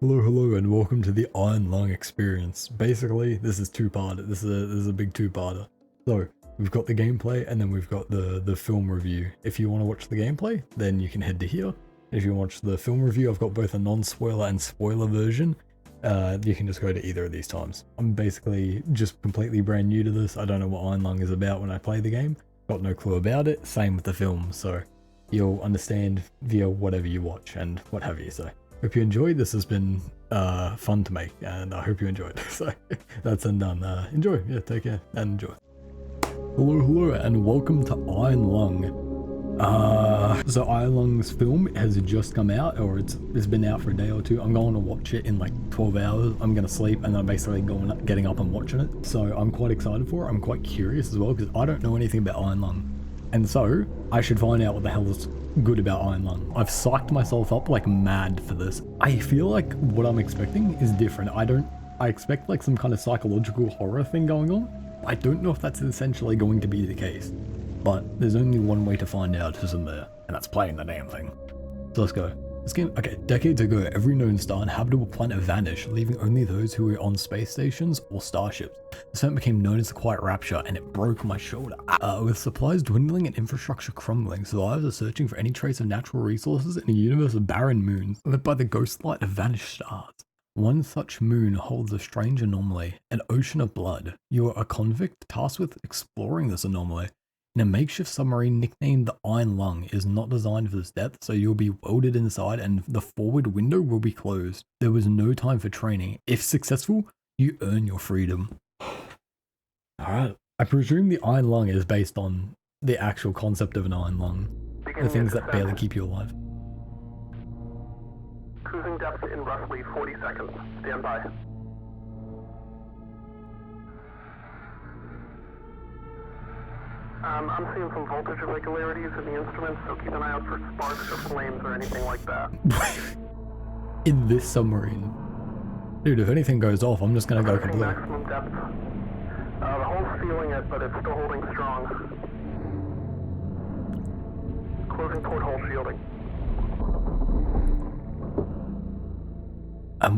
Hello, and welcome to the Iron Lung experience. Basically, this is two-part. This is a big two-parter. So we've got the gameplay, and then we've got the film review. If you want to watch the gameplay, then you can head to here. If you watch the film review, I've got both a non-spoiler and spoiler version. You can just go to either of these times. I'm basically just completely brand new to this. I don't know what Iron Lung is about when I play the game. Got no clue about it. Same with the film, so you'll understand via whatever you watch and what have you. So hope you enjoyed. This has been fun to make, and I hope you enjoyed. So that's done. Enjoy. Yeah, take care and enjoy. Hello, and welcome to Iron Lung. So Iron Lung's film has just come out, or it's been out for a day or two. I'm going to watch it in like 12 hours. I'm gonna sleep, and then I'm basically getting up and watching it. So I'm quite excited for it. I'm quite curious as well, because I don't know anything about Iron Lung. And so, I should find out what the hell is good about Iron Lung. I've psyched myself up like mad for this. I feel like what I'm expecting is different. I expect like some kind of psychological horror thing going on. I don't know if that's essentially going to be the case. But there's only one way to find out, isn't there? And that's playing the damn thing. So let's go. This game, okay, decades ago, every known star and habitable planet vanished, leaving only those who were on space stations or starships. This event became known as the Quiet Rapture, and it broke my shoulder. With supplies dwindling and infrastructure crumbling, survivors are searching for any trace of natural resources in a universe of barren moons, lit by the ghost light of vanished stars. One such moon holds a strange anomaly, an ocean of blood. You are a convict tasked with exploring this anomaly. In a makeshift submarine nicknamed the Iron Lung, it is not designed for this depth, so you'll be welded inside and the forward window will be closed. There was no time for training. If successful, you earn your freedom. Alright. I presume the Iron Lung is based on the actual concept of an Iron Lung. The things that barely keep you alive. Cruising depth in roughly 40 seconds. Stand by. I'm seeing some voltage irregularities in the instruments, so keep an eye out for sparks or flames or anything like that. In this submarine. Dude, if anything goes off, I'm just gonna go completely. Maximum depth. The hull's feeling it, but it's still holding strong. Closing porthole shielding.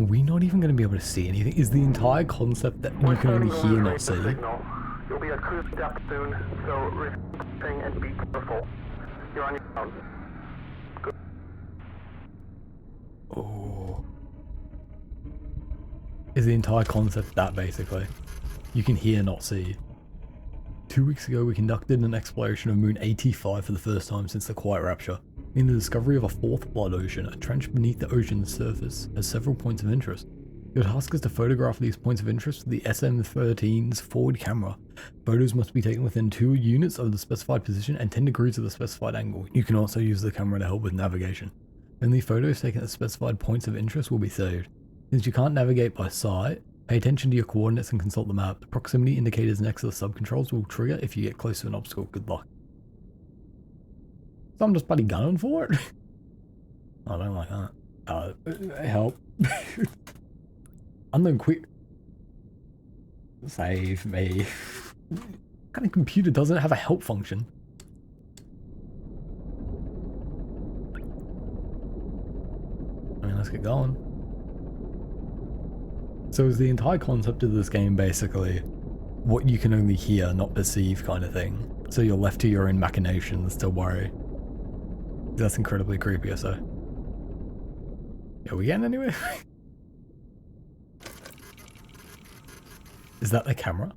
We're not even gonna be able to see anything. Is the entire concept that you can only hear, not see? You'll be at cruise depth soon, so refing and be careful. You're on your own. Good. Oh. Is the entire concept that basically? You can hear, not see. 2 weeks ago, we conducted an exploration of Moon 85 for the first time since the Quiet Rapture. In the discovery of a fourth blood ocean, a trench beneath the ocean's surface has several points of interest. Your task is to photograph these points of interest with the SM-13's forward camera. Photos must be taken within 2 units of the specified position and 10 degrees of the specified angle. You can also use the camera to help with navigation. Only photos taken at specified points of interest will be saved. Since you can't navigate by sight, pay attention to your coordinates and consult the map. The proximity indicators next to the sub-controls will trigger if you get close to an obstacle. Good luck. So I'm just bloody gunning for it? I don't like that. Help. Unknown quick. Save me. What kind of computer doesn't have a help function? I mean, let's get going. So is the entire concept of this game basically what you can only hear, not perceive kind of thing? So you're left to your own machinations to worry. That's incredibly creepy, so. Are we getting anywhere? Is that the camera?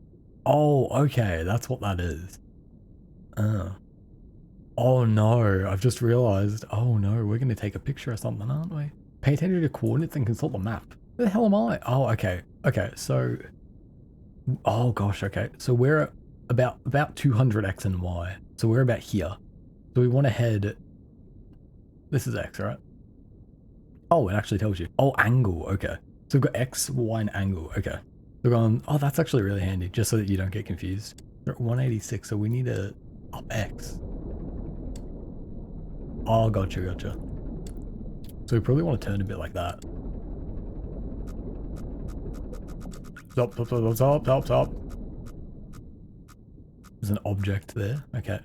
Oh, okay, that's what that is. Oh no, I've just realized. Oh no, we're gonna take a picture or something, aren't we? Pay attention to coordinates and consult the map. Where the hell am I? Oh, okay. Okay, so... Oh gosh, okay. So we're at about 200 X and Y. So we're about here. So we want to head... This is X, right? Oh, it actually tells you. Oh, angle, okay. So we've got X, Y, and angle, okay. We're going, oh, that's actually really handy, just so that you don't get confused. We're at 186, so we need to up X. Oh, gotcha. So we probably want to turn a bit like that. Stop. There's an object there. Okay.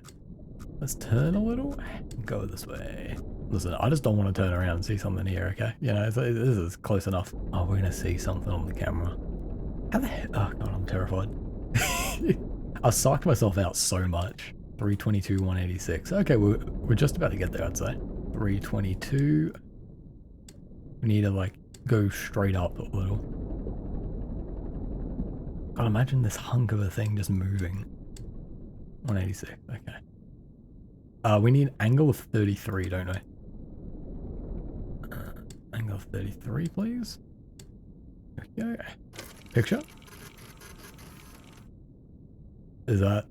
Let's turn a little. Go this way. Listen, I just don't want to turn around and see something here, okay? You know, this is close enough. Oh, we're gonna see something on the camera. How the heck? Oh god, I'm terrified. I psyched myself out so much. 322, 186. Okay, we're just about to get there, I'd say. 322. We need to like go straight up a little. God, imagine this hunk of a thing just moving. 186, okay. We need angle of 33, don't we? Angle of 33, please. There we go. Picture? Is that...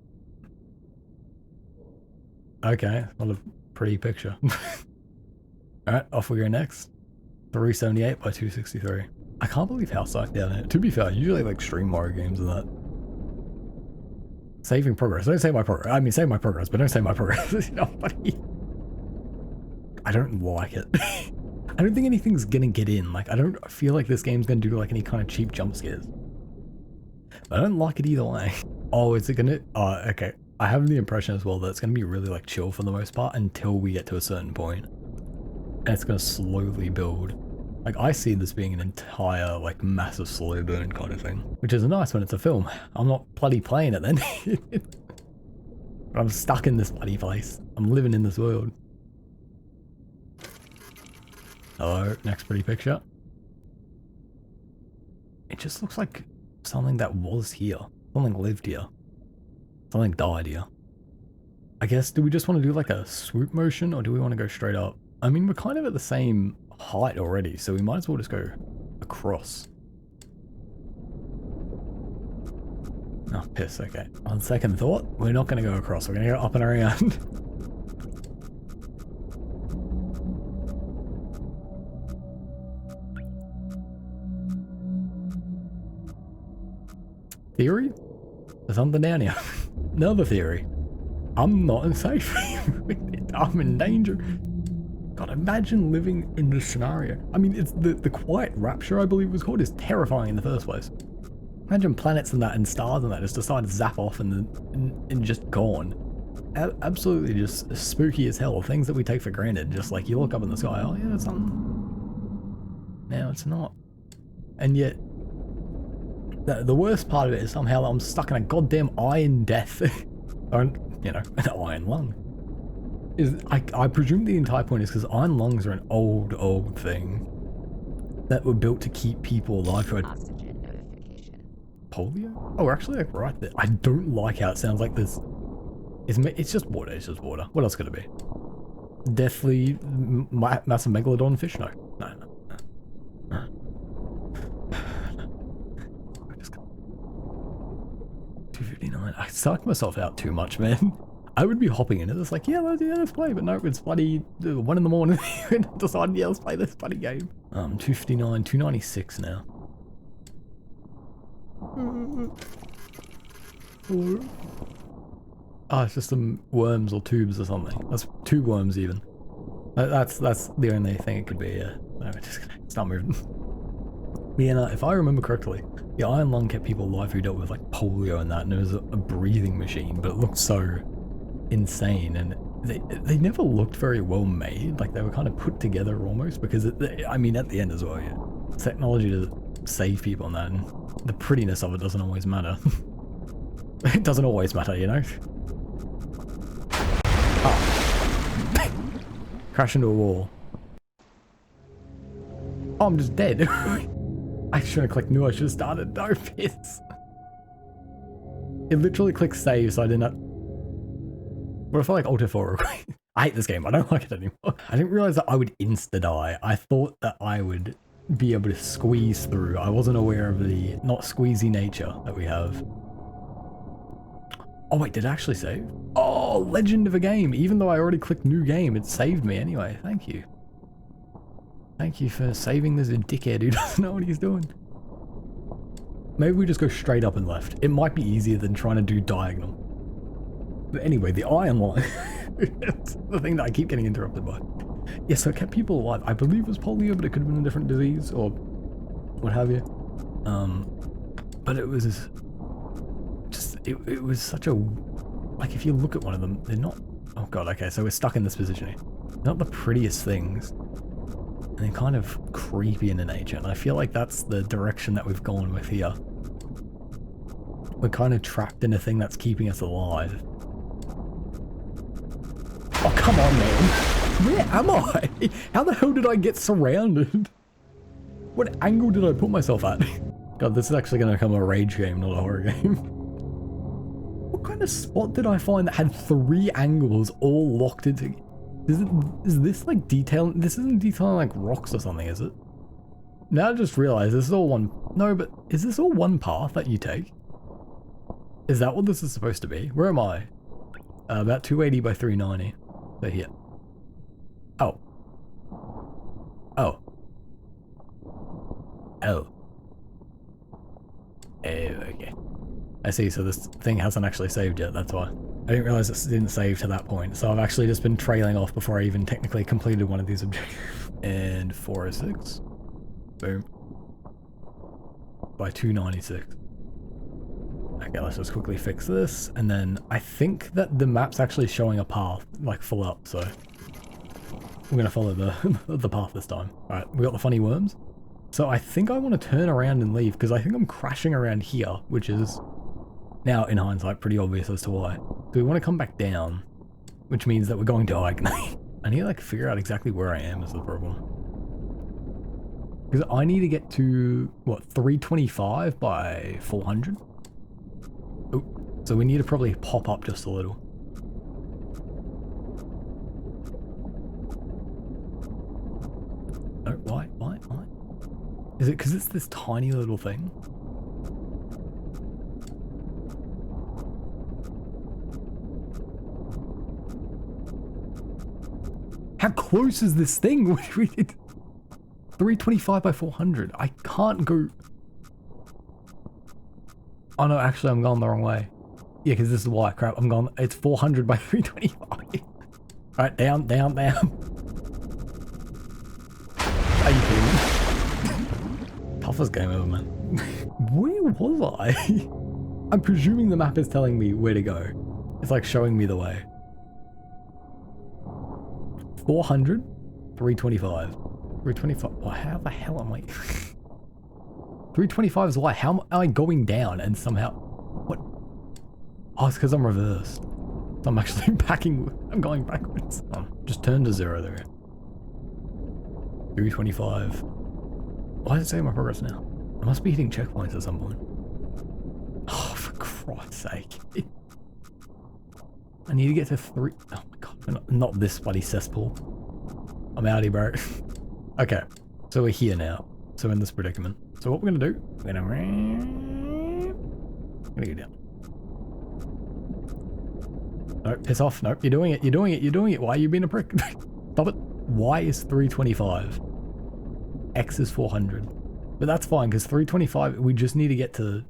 Okay, not a pretty picture. Alright, off we go next. 378 by 263. I can't believe how psyched out I am. To be fair, I usually like stream Mario games and that. Saving progress. Don't save my progress. I mean, save my progress, but don't save my progress. You know, buddy. I don't like it. I don't think anything's gonna get in. Like, I don't feel like this game's gonna do like any kind of cheap jump scares. But I don't like it either way. Oh, is it gonna... Oh, okay. I have the impression as well that it's gonna be really like chill for the most part until we get to a certain point. And it's gonna slowly build. Like, I see this being an entire, like, massive slow burn kind of thing. Which is nice when it's a film. I'm not bloody playing it then. But I'm stuck in this bloody place. I'm living in this world. Hello, next pretty picture. It just looks like something that was here. Something lived here. Something died here. I guess, do we just want to do like a swoop motion or do we want to go straight up? I mean, we're kind of at the same height already, so we might as well just go across. Oh, piss, okay. On second thought, we're not going to go across, we're going to go up and around. Theory? There's something down here. Another theory. I'm not safe. I'm in danger. God, imagine living in this scenario. I mean, it's the quiet rapture, I believe it was called, is terrifying in the first place. Imagine planets and that and stars and that just decide to zap off and just gone. Absolutely just spooky as hell. Things that we take for granted. Just like you look up in the sky, oh yeah, it's something. Now it's not. And yet, the worst part of it is somehow I'm stuck in a goddamn iron death. Or, you know, an iron lung. I presume the entire point is because iron lungs are an old thing that were built to keep people alive for Oxygen notification. polio? Oh, we're actually like right there. I don't like how it sounds like this. It's just water, it's just water. What else could it be? Deathly massive megalodon fish? No. No. 259. I psyched myself out too much, man. I would be hopping into this like, yeah, let's play, but no, it's bloody 1 in the morning and decided, yeah, let's play this bloody game. 259, 296 now. Oh, it's just some worms or tubes or something. That's tube worms even. That's the only thing it could be, yeah. No, we're just gonna start moving. Yeah, if I remember correctly, the iron lung kept people alive who dealt with like polio and that, and it was a breathing machine, but it looked so insane, and they never looked very well made. Like they were kind of put together almost, because I mean at the end as well, yeah, technology to save people and that, and the prettiness of it doesn't always matter. It doesn't always matter, you know. Oh. Crash into a wall. Oh, I'm just dead. I should have clicked new. I should have started. No piss. It literally clicked save, so I didn't. What if I like Alt F4? I hate this game. I don't like it anymore. I didn't realize that I would insta die. I thought that I would be able to squeeze through. I wasn't aware of the not squeezy nature that we have. Oh wait, did it actually save? Oh, legend of a game. Even though I already clicked new game, it saved me anyway. Thank you. Thank you for saving this dickhead who doesn't know what he's doing. Maybe we just go straight up and left. It might be easier than trying to do diagonal. But anyway, the iron line. It's the thing that I keep getting interrupted by. Yeah, so it kept people alive. I believe it was polio, but it could have been a different disease or what have you. But it was just, it was such a, like if you look at one of them, they're not, oh god, okay, so we're stuck in this position here. not the prettiest things. And they're kind of creepy in nature, and I feel like that's the direction that we've gone with here. We're kind of trapped in a thing that's keeping us alive. Oh, come on, man. Where am I? How the hell did I get surrounded? What angle did I put myself at? God, this is actually going to become a rage game, not a horror game. What kind of spot did I find that had 3 angles all locked into? Is this like detail? This isn't detailing like rocks or something, is it? Now I just realized this is all one. No, but is this all one path that you take? Is that what this is supposed to be? Where am I? About 280 by 390. So here. Oh. Oh. Oh. Oh, okay. I see, so this thing hasn't actually saved yet, that's why. I didn't realize it didn't save to that point, so I've actually just been trailing off before I even technically completed one of these objectives. And 406. Boom. By 296. Okay, let's just quickly fix this, and then I think that the map's actually showing a path, like full up, so we're gonna follow the path this time. Alright, we got the funny worms. So I think I want to turn around and leave, because I think I'm crashing around here, which is now, in hindsight, pretty obvious as to why. So we want to come back down, which means that we're going diagonally. I need to like figure out exactly where I am is the problem. Because I need to get to, what, 325 by 400? Oh, so we need to probably pop up just a little. No, why? Is it because it's this tiny little thing? How close is this thing? 325 by 400. I can't go. Oh no, actually I'm going the wrong way. Yeah, because this is why. Crap, I'm going. It's 400 by 325. Alright, down. Are you kidding me? Toughest game ever, man. Where was I? I'm presuming the map is telling me where to go. It's like showing me the way. 400, 325, 325. Oh, how the hell am I? 325 is why. How am I going down and somehow? What? Oh, it's because I'm reversed. So I'm actually I'm going backwards. Oh, just turn to 0 there. 325. Why is it saying my progress now? I must be hitting checkpoints at some point. Oh, for Christ's sake. I need to get to 3. Oh my god, not this bloody cesspool. I'm outie, bro. Okay, so we're here now. So in this predicament. So what we're gonna do, we're gonna go down. No, piss off. Nope, you're doing it. Why are you being a prick? Stop it. Y is 325. X is 400. But that's fine, because 325, we just need to get to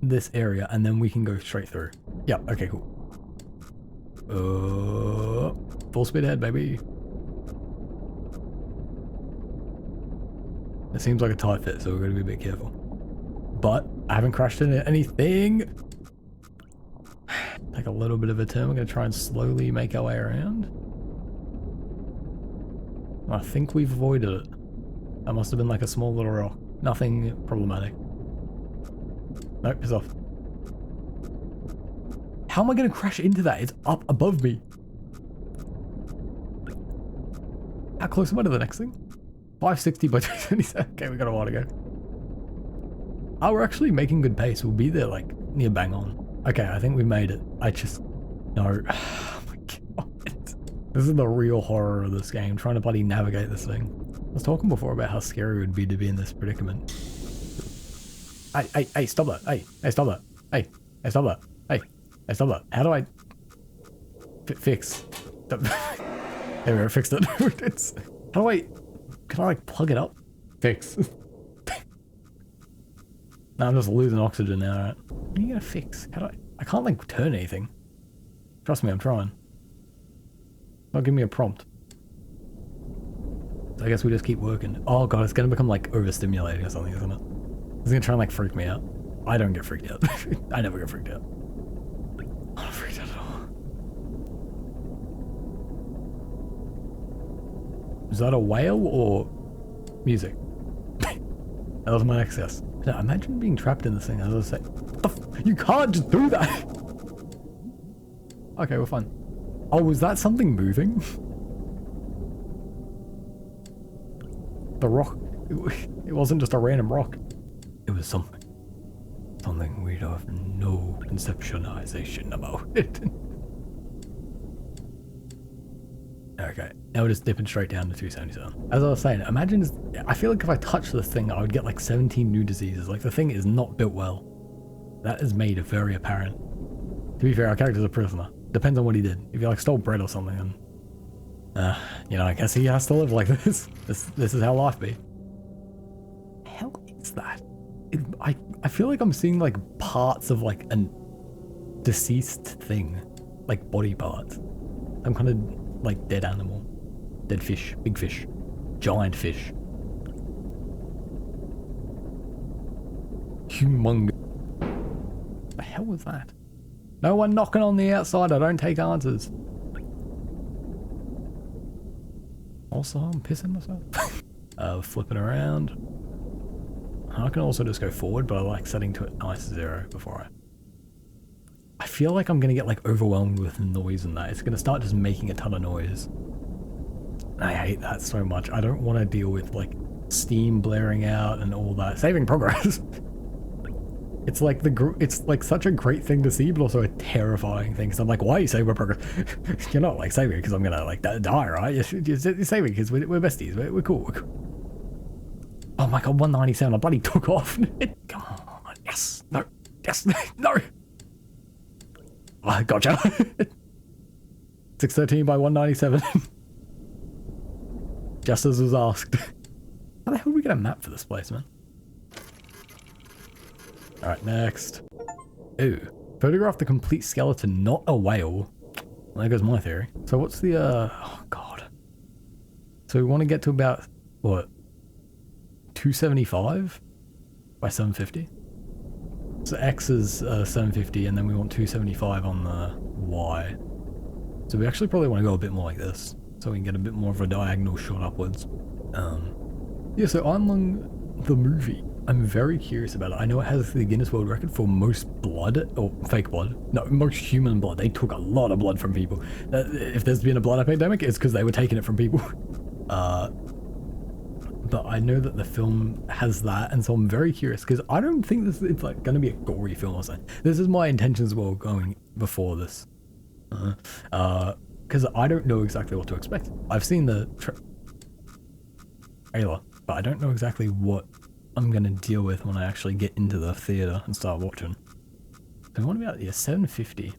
this area, and then we can go straight through. Yeah, okay, cool. Full speed ahead, baby. It seems like a tight fit, so we're going to be a bit careful. But I haven't crashed into anything. Take a little bit of a turn. We're going to try and slowly make our way around. I think we've avoided it. That must have been like a small little rock. Nothing problematic. Nope, piss off. How am I going to crash into that? It's up above me. How close am I to the next thing? 560 by 277. Okay, we got a while to go. Oh, we're actually making good pace. We'll be there like near bang on. Okay, I think we made it. No. Oh my god. This is the real horror of this game, trying to bloody navigate this thing. I was talking before about how scary it would be to be in this predicament. Hey, stop that. Hey, stop that. Hey, stop that. Hey, stop that. How do I fix? There we go, fixed it. How do I, can I like plug it up? Fix. No, I'm just losing oxygen now, right? What are you gonna fix? How do I can't like turn anything. Trust me, I'm trying. Don't give me a prompt. I guess we just keep working. Oh god, it's gonna become like overstimulating or something, isn't it? It's gonna try and like freak me out. I don't get freaked out. I never get freaked out. I'm not freaked out at all. Is that a whale or music? That was my next guess. Now, imagine being trapped in this thing. As I was saying, you can't just do that. Okay, we're fine. Oh, was that something moving? The rock. It wasn't just a random rock. It was something. Something we'd have no conceptualization about it. Okay, now we're just dipping straight down to 277. As I was saying, imagine, I feel like if I touched this thing, I would get like 17 new diseases. Like, the thing is not built well. That is made very apparent. To be fair, our character's a prisoner. Depends on what he did. If he like stole bread or something, then, you know, I guess he has to live like this. This is how life be. The hell is that? I feel like I'm seeing like parts of like a deceased thing, like body parts. Some kind of like dead animal, dead fish, big fish, giant fish, humongous. What the hell was that? No one knocking on the outside. I don't take answers. Also, I'm pissing myself. Flipping around. I can also just go forward, but I like setting to a nice 0 before I feel like I'm gonna get like overwhelmed with noise and that. It's gonna start just making a ton of noise. I hate that so much. I don't want to deal with like steam blaring out and all that. Saving progress. It's like it's like such a great thing to see, but also a terrifying thing. Because I'm like, why are you saving my progress? You're not like saving because I'm gonna like die, right? You're saving because we're besties. We're cool. Oh my god, 197. I bloody took off. Come on. Yes. No. Yes. No. Oh, gotcha. 613 by 197. Just as was asked. How the hell do we get a map for this place, man? Alright, next. Ooh. Photograph the complete skeleton, not a whale. Well, there goes my theory. So what's the, oh god. So we want to get to about, what? 275 by 750? So X is 750, and then we want 275 on the Y. So we actually probably want to go a bit more like this, so we can get a bit more of a diagonal shot upwards. Yeah, so Einlung, the movie, I'm very curious about it. I know it has the Guinness World Record for most blood, or fake blood. No, most human blood. They took a lot of blood from people. If there's been a blood epidemic, it's because they were taking it from people. But I know that the film has that, and so I'm very curious, because I don't think it's like going to be a gory film or something. This is my intentions as well going before this. Because I don't know exactly what to expect. I've seen the trailer, but I don't know exactly what I'm going to deal with when I actually get into the theater and start watching. So we want to be at 750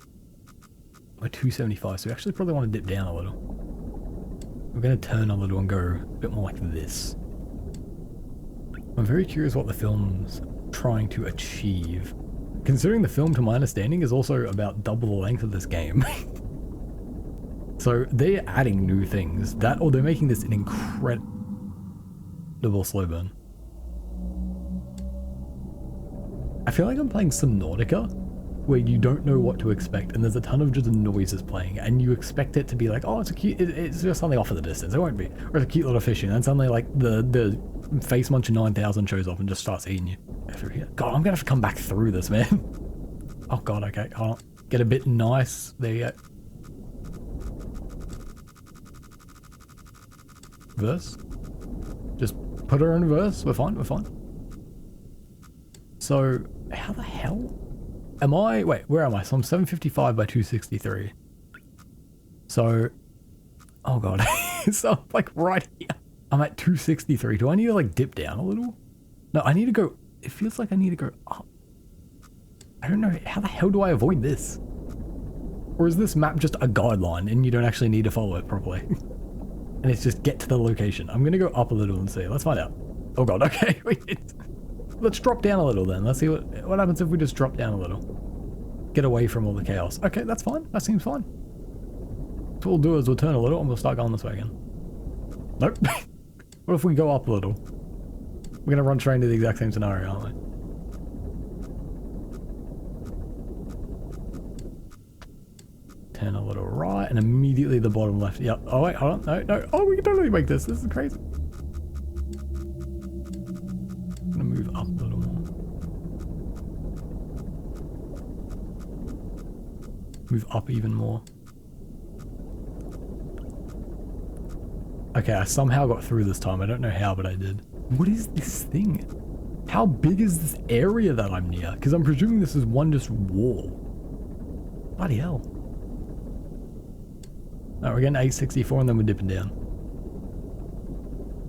or 275, so we actually probably want to dip down a little. We're going to turn a little and go a bit more like this. I'm very curious what the film's trying to achieve, considering the film, to my understanding, is also about double the length of this game. So they're adding new things, that or they're making this an incredible slow burn. I feel like I'm playing Subnautica, where you don't know what to expect, and there's a ton of just noises playing, and you expect it to be like, oh, it's a cute, it's just something off in the distance. It won't be, or it's a cute little fish, and then suddenly like the face muncher 9000 shows up and just starts eating you through here. God, I'm gonna have to come back through this, man. Oh god, okay, hold on. Get a bit nice. There you go. Verse. Just put her in verse. We're fine. We're fine. So how the hell am I? Wait, where am I? So I'm 755 by 263. So, oh god. So I'm like right here. I'm at 263. Do I need to like dip down a little? No, I need to go. It feels like I need to go up. I don't know. How the hell do I avoid this? Or is this map just a guideline and you don't actually need to follow it properly? And it's just get to the location. I'm going to go up a little and see. Let's find out. Oh god, okay. Let's drop down a little then. Let's see what happens if we just drop down a little. Get away from all the chaos. Okay, that's fine. That seems fine. So what we'll do is we'll turn a little and we'll start going this way again. Nope. What if we go up a little? We're going to run straight into the exact same scenario, aren't we? turn a little right, and immediately the bottom left. Yep. Oh wait, hold on. No. Oh, we can totally make this. This is crazy. I'm gonna move up a little more. Move up even more. Okay, I somehow got through this time. I don't know how, but I did. What is this thing? How big is this area that I'm near? Because I'm presuming this is one just wall. Bloody hell. Alright, we're getting 864 and then we're dipping down.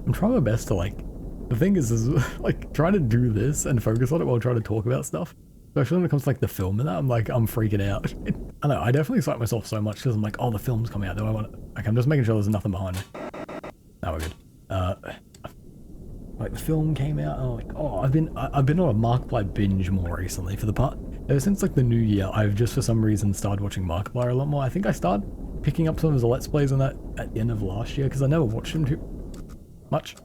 I'm trying my best to like... The thing is like trying to do this and focus on it while trying to talk about stuff. Especially when it comes to like the film and that, I'm freaking out. I know, I definitely psych myself so much because I'm like, oh, the film's coming out. Do I want it? Like, I'm just making sure there's nothing behind me. Now we're good. Like the film came out, and I'm like, oh, I've been on a Markiplier binge more recently for the part. Ever since like the new year, I've just for some reason started watching Markiplier a lot more. I think I started picking up some of his Let's Plays on that at the end of last year because I never watched him too much.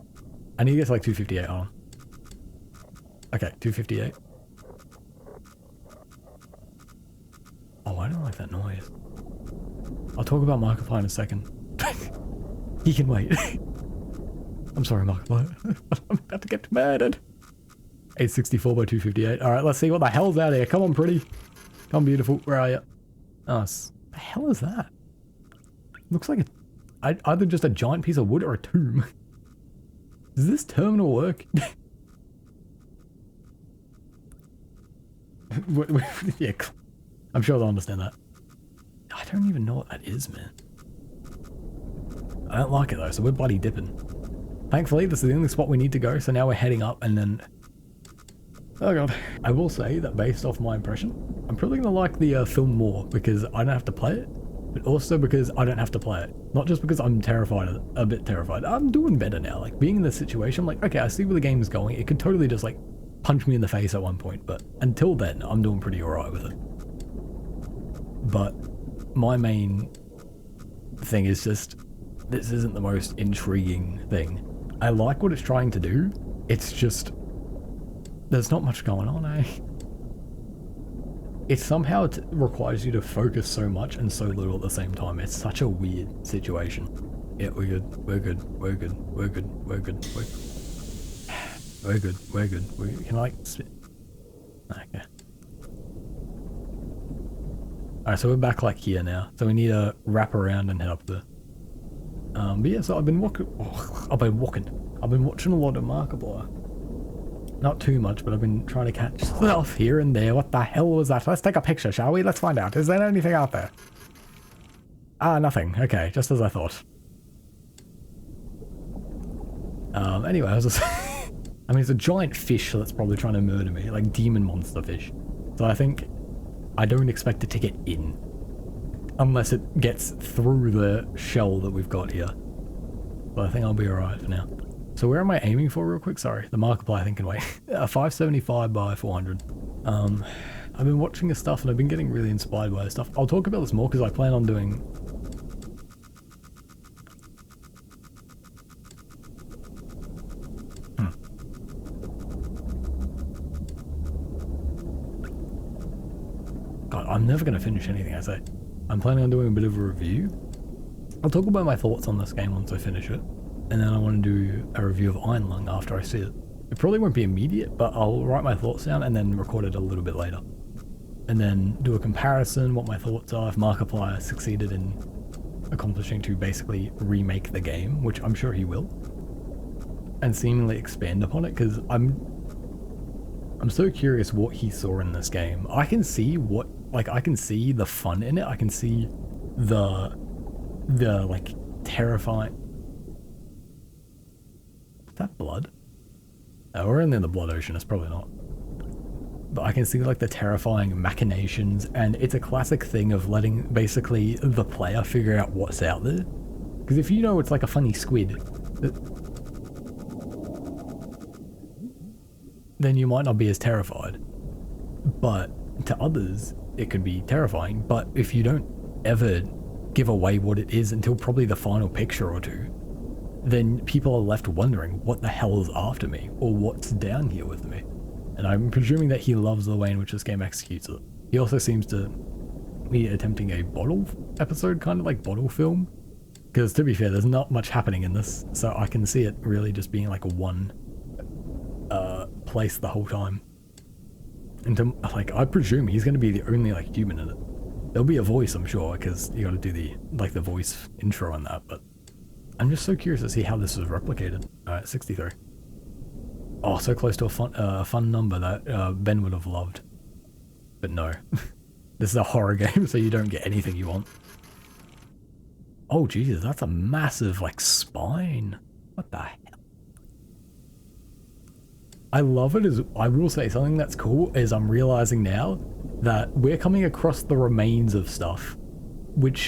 I need to get to like 258 on. Okay, 258. Oh, I don't like that noise. I'll talk about Markiplier in a second. He can wait. I'm sorry, Markiplier. I'm about to get murdered. 864 by 258. Alright, let's see what the hell's out here. Come on, pretty. Come on, beautiful. Where are you? Oh, the hell is that? Looks like either just a giant piece of wood or a tomb. Does this terminal work? Yeah, I'm sure they'll understand that. I don't even know what that is, man. I don't like it though, so we're bloody dipping. Thankfully, this is the only spot we need to go, so now we're heading up and then... Oh god. I will say that based off my impression, I'm probably going to like the film more because I don't have to play it, but also because I don't have to play it. Not just because I'm terrified, a bit terrified. I'm doing better now. Like, being in this situation, I'm like, okay, I see where the game is going. It could totally just, like, punch me in the face at one point, but until then, I'm doing pretty alright with it. But my main thing is just, this isn't the most intriguing thing. I like what it's trying to do. It's just, there's not much going on, eh? It somehow requires you to focus so much and so little at the same time. It's such a weird situation. Yeah, we're good. We're good. We're good. We're good. We're good. We're good. We're good. We can like spit. Okay. Alright, so we're back like here now. So we need to wrap around and head up there. But yeah, so I've been watching a lot of Markiplier. Not too much, but I've been trying to catch stuff here and there. What the hell was that? Let's take a picture, shall we? Let's find out. Is there anything out there? Ah, nothing. Okay, just as I thought. Anyway, I was just... I mean, it's a giant fish that's probably trying to murder me, like demon monster fish. So I think I don't expect it to get in. Unless it gets through the shell that we've got here. But I think I'll be alright for now. So where am I aiming for real quick? Sorry, the Markiplier thing can wait. 575 by 400. I've been watching this stuff and I've been getting really inspired by this stuff. I'll talk about this more because I plan on doing... God, I'm never going to finish anything I say. I'm planning on doing a bit of a review. I'll talk about my thoughts on this game once I finish it. And then I want to do a review of Iron Lung after I see it. It probably won't be immediate, but I'll write my thoughts down and then record it a little bit later. And then do a comparison, what my thoughts are, if Markiplier succeeded in accomplishing to basically remake the game, which I'm sure he will. And seemingly expand upon it, because I'm so curious what he saw in this game. I can see what, like, I can see the fun in it. I can see the like, terrifying... Is that blood? Oh, we're in the blood ocean, it's probably not. But I can see, like, the terrifying machinations, and it's a classic thing of letting, basically, the player figure out what's out there. Because if you know it's like a funny squid, then you might not be as terrified. But to others, it could be terrifying. But if you don't ever give away what it is until probably the final picture or two, then people are left wondering what the hell is after me, or what's down here with me. And I'm presuming that he loves the way in which this game executes it. He also seems to me attempting a bottle episode, kind of like bottle film. Because to be fair, there's not much happening in this, so I can see it really just being like a one place the whole time. And to, like, I presume he's going to be the only like human in it. There'll be a voice, I'm sure, because you got to do the the voice intro on that. But I'm just so curious to see how this is replicated. 63. Oh, so close to a fun number that Ben would have loved. But no, this is a horror game, so you don't get anything you want. Oh Jesus, that's a massive like spine. What the hell? I love it. I will say something that's cool is I'm realizing now that we're coming across the remains of stuff,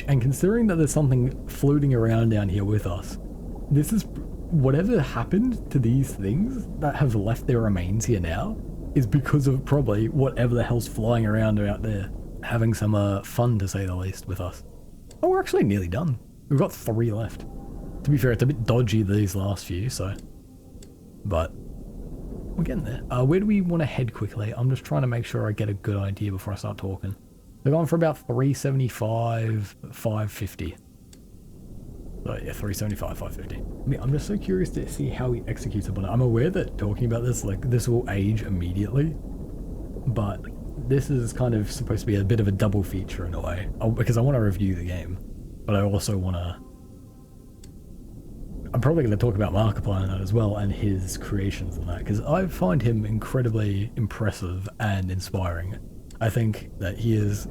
and considering that there's something floating around down here with us, this is whatever happened to these things that have left their remains here now is because of probably whatever the hell's flying around out there, having some fun to say the least with us. Oh, we're actually nearly done. We've got 3 left. To be fair, it's a bit dodgy these last few, so, but we're getting there. Where do we want to head quickly? I'm just trying to make sure I get a good idea before I start talking. They're going for about 375, 550. So yeah, 375, 550. I mean, I'm just so curious to see how he executes upon it. I'm aware that talking about this, like, this will age immediately, but this is kind of supposed to be a bit of a double feature in a way, because I want to review the game, but I also want to... I'm probably going to talk about Markiplier in that as well, and his creations and that, because I find him incredibly impressive and inspiring. I think that he is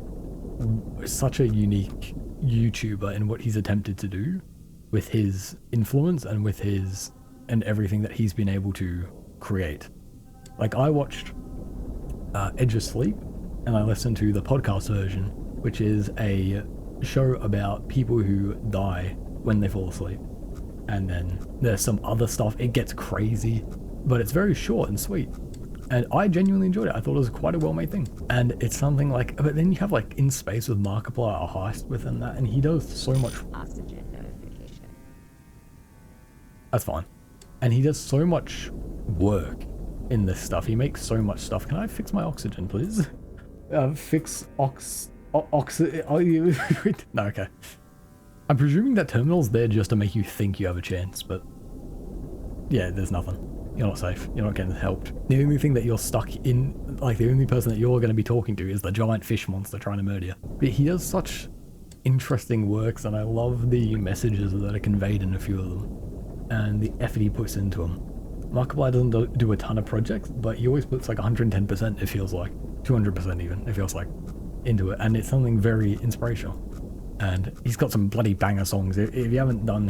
such a unique YouTuber in what he's attempted to do with his influence and with and everything that he's been able to create. Like, I watched Edge of Sleep, and I listened to the podcast version, which is a show about people who die when they fall asleep. And then there's some other stuff. It gets crazy, but it's very short and sweet. And I genuinely enjoyed it. I thought it was quite a well-made thing. And it's something like, but then you have like In Space with Markiplier, a heist within that, and he does so much. Oxygen notification. That's fine. And he does so much work in this stuff. He makes so much stuff. Can I fix my oxygen, please? Fix no, okay. I'm presuming that terminal's there just to make you think you have a chance, but yeah, there's nothing. You're not safe. You're not getting helped. The only thing that you're stuck in, like the only person that you're going to be talking to is the giant fish monster trying to murder you. But he does such interesting works, and I love the messages that are conveyed in a few of them, and the effort he puts into them. Markiplier doesn't do a ton of projects, but he always puts like 110%, it feels like. 200% even, it feels like, into it, and it's something very inspirational. And he's got some bloody banger songs. If you haven't done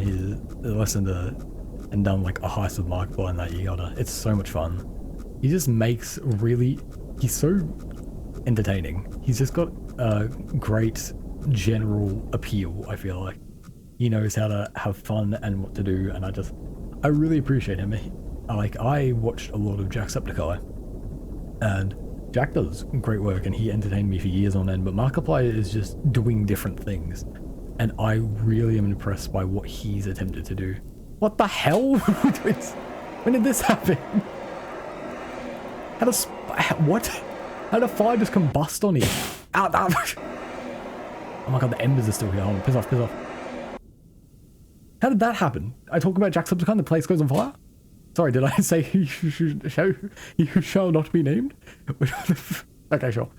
listened to and done like a heist with Markiplier and that, you gotta. It's so much fun. He just makes he's so entertaining. He's just got a great general appeal, I feel like. He knows how to have fun and what to do, and I really appreciate him. I watched a lot of Jacksepticeye, and Jack does great work, and he entertained me for years on end, but Markiplier is just doing different things, and I really am impressed by what he's attempted to do. What the hell? When did this happen? What? How did a fire just combust on here? Oh my god, the embers are still here. Hold on, piss off, piss off. How did that happen? I talk about Jacksepticeye, the place goes on fire? Sorry, did I say you shall not be named? Okay, sure.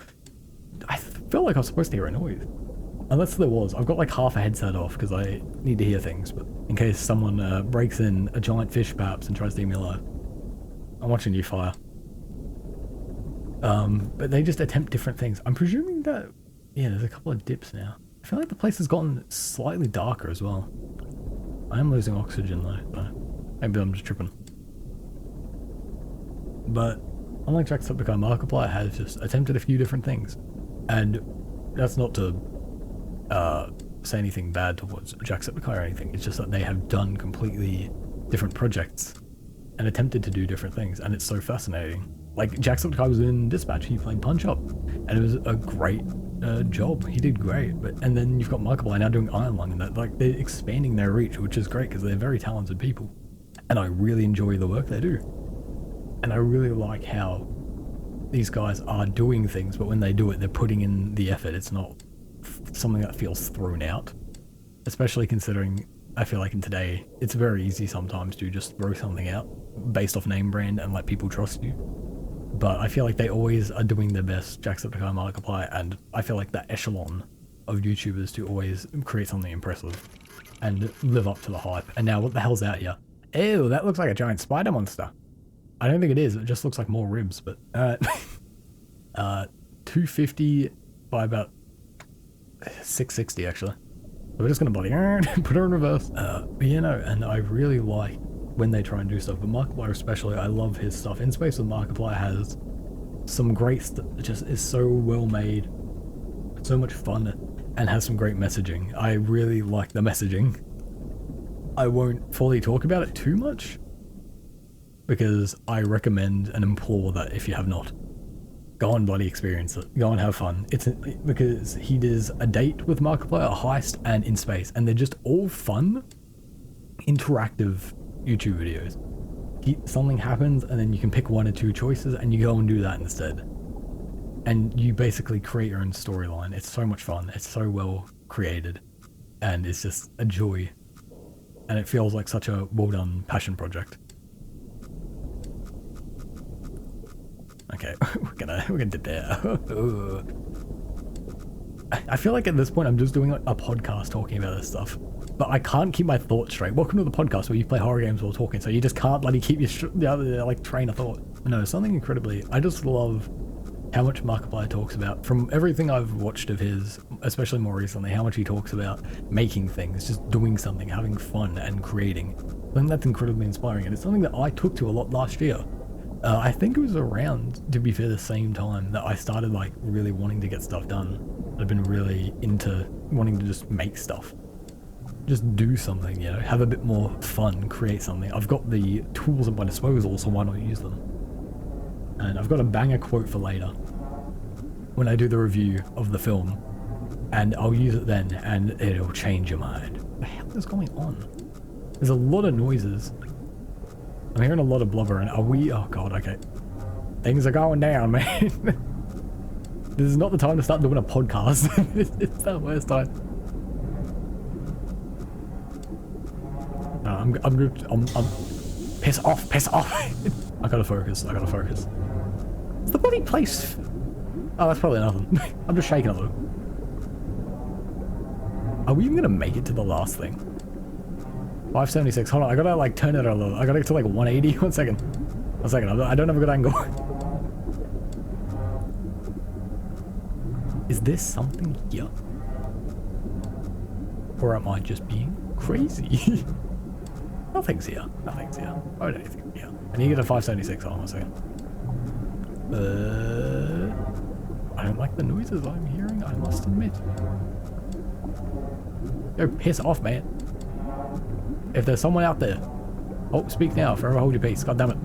I feel like I was supposed to hear a noise. Unless there was. I've got like half a headset off because I need to hear things, but in case someone breaks in a giant fish perhaps and tries to eat me alive. I'm watching you fire. But they just attempt different things. I'm presuming that, yeah, there's a couple of dips now. I feel like the place has gotten slightly darker as well. I am losing oxygen though, so maybe I'm just tripping. But unlike Jacksepticeye, Markiplier has just attempted a few different things, and that's not to say anything bad towards Jacksepticeye or anything. It's just that they have done completely different projects and attempted to do different things, and it's so fascinating. Like Jacksepticeye was in Dispatch, he played Punch Up, and it was a great job. He did great, and then you've got Markiplier now doing Iron Lung, and that, like, they're expanding their reach, which is great because they're very talented people, and I really enjoy the work they do. And I really like how these guys are doing things, but when they do it, they're putting in the effort. It's not something that feels thrown out, especially considering I feel like in today it's very easy sometimes to just throw something out based off name brand and let people trust you. But I feel like they always are doing their best, Jacksepticeye, Markiplier, and I feel like that echelon of YouTubers to always create something impressive and live up to the hype. And now what the hell's out here? Ew, that looks like a giant spider monster. I don't think it is, it just looks like more ribs, but 250 by about 660 actually. So we're just gonna bloody put her in reverse. You know, and I really like when they try and do stuff, but Markiplier especially, I love his stuff. In Space with Markiplier has some great stuff, just is so well made, so much fun, and has some great messaging. I really like the messaging. I won't fully talk about it too much, because I recommend and implore that if you have not, go and bloody experience it. Go and have fun. Because he does a date with Markiplier, a heist, and In Space, and they're just all fun, interactive YouTube videos. Something happens, and then you can pick one or two choices, and you go and do that instead. And you basically create your own storyline. It's so much fun. It's so well created, and it's just a joy. And it feels like such a well done passion project. Okay, we're gonna dip there. I feel like at this point I'm just doing like a podcast talking about this stuff, but I can't keep my thoughts straight. Welcome to the podcast where you play horror games while talking, so you just can't bloody keep your like train of thought. No, something incredibly. I just love how much Markiplier talks about, from everything I've watched of his, especially more recently, how much he talks about making things, just doing something, having fun and creating. I think that's incredibly inspiring, and it's something that I took to a lot last year. I think it was around, to be fair, the same time that I started like really wanting to get stuff done. I've been really into wanting to just make stuff. Just do something, you know, have a bit more fun, create something. I've got the tools at my disposal, so why not use them? And I've got a banger quote for later, when I do the review of the film, and I'll use it then, and it'll change your mind. What the hell is going on? There's a lot of noises. I'm hearing a lot of blubber, and are we... Oh god, okay. Things are going down, man. This is not the time to start doing a podcast. It's the worst time. No, I'm good. I'm piss off, piss off. I gotta focus, I gotta focus. Is the bloody place... Oh, that's probably nothing. I'm just shaking a little. Are we even gonna make it to the last thing? 576. Hold on, I gotta like turn it a little. I gotta get to like 180. One second. I don't have a good angle. Is there something here? Or am I just being crazy? Nothing's here. Nothing's here. Oh, anything here. I need to get a 576. Hold on a second. I don't like the noises I'm hearing, I must admit. Go piss off, man. If there's someone out there. Oh, speak now. Forever hold your peace. God damn it.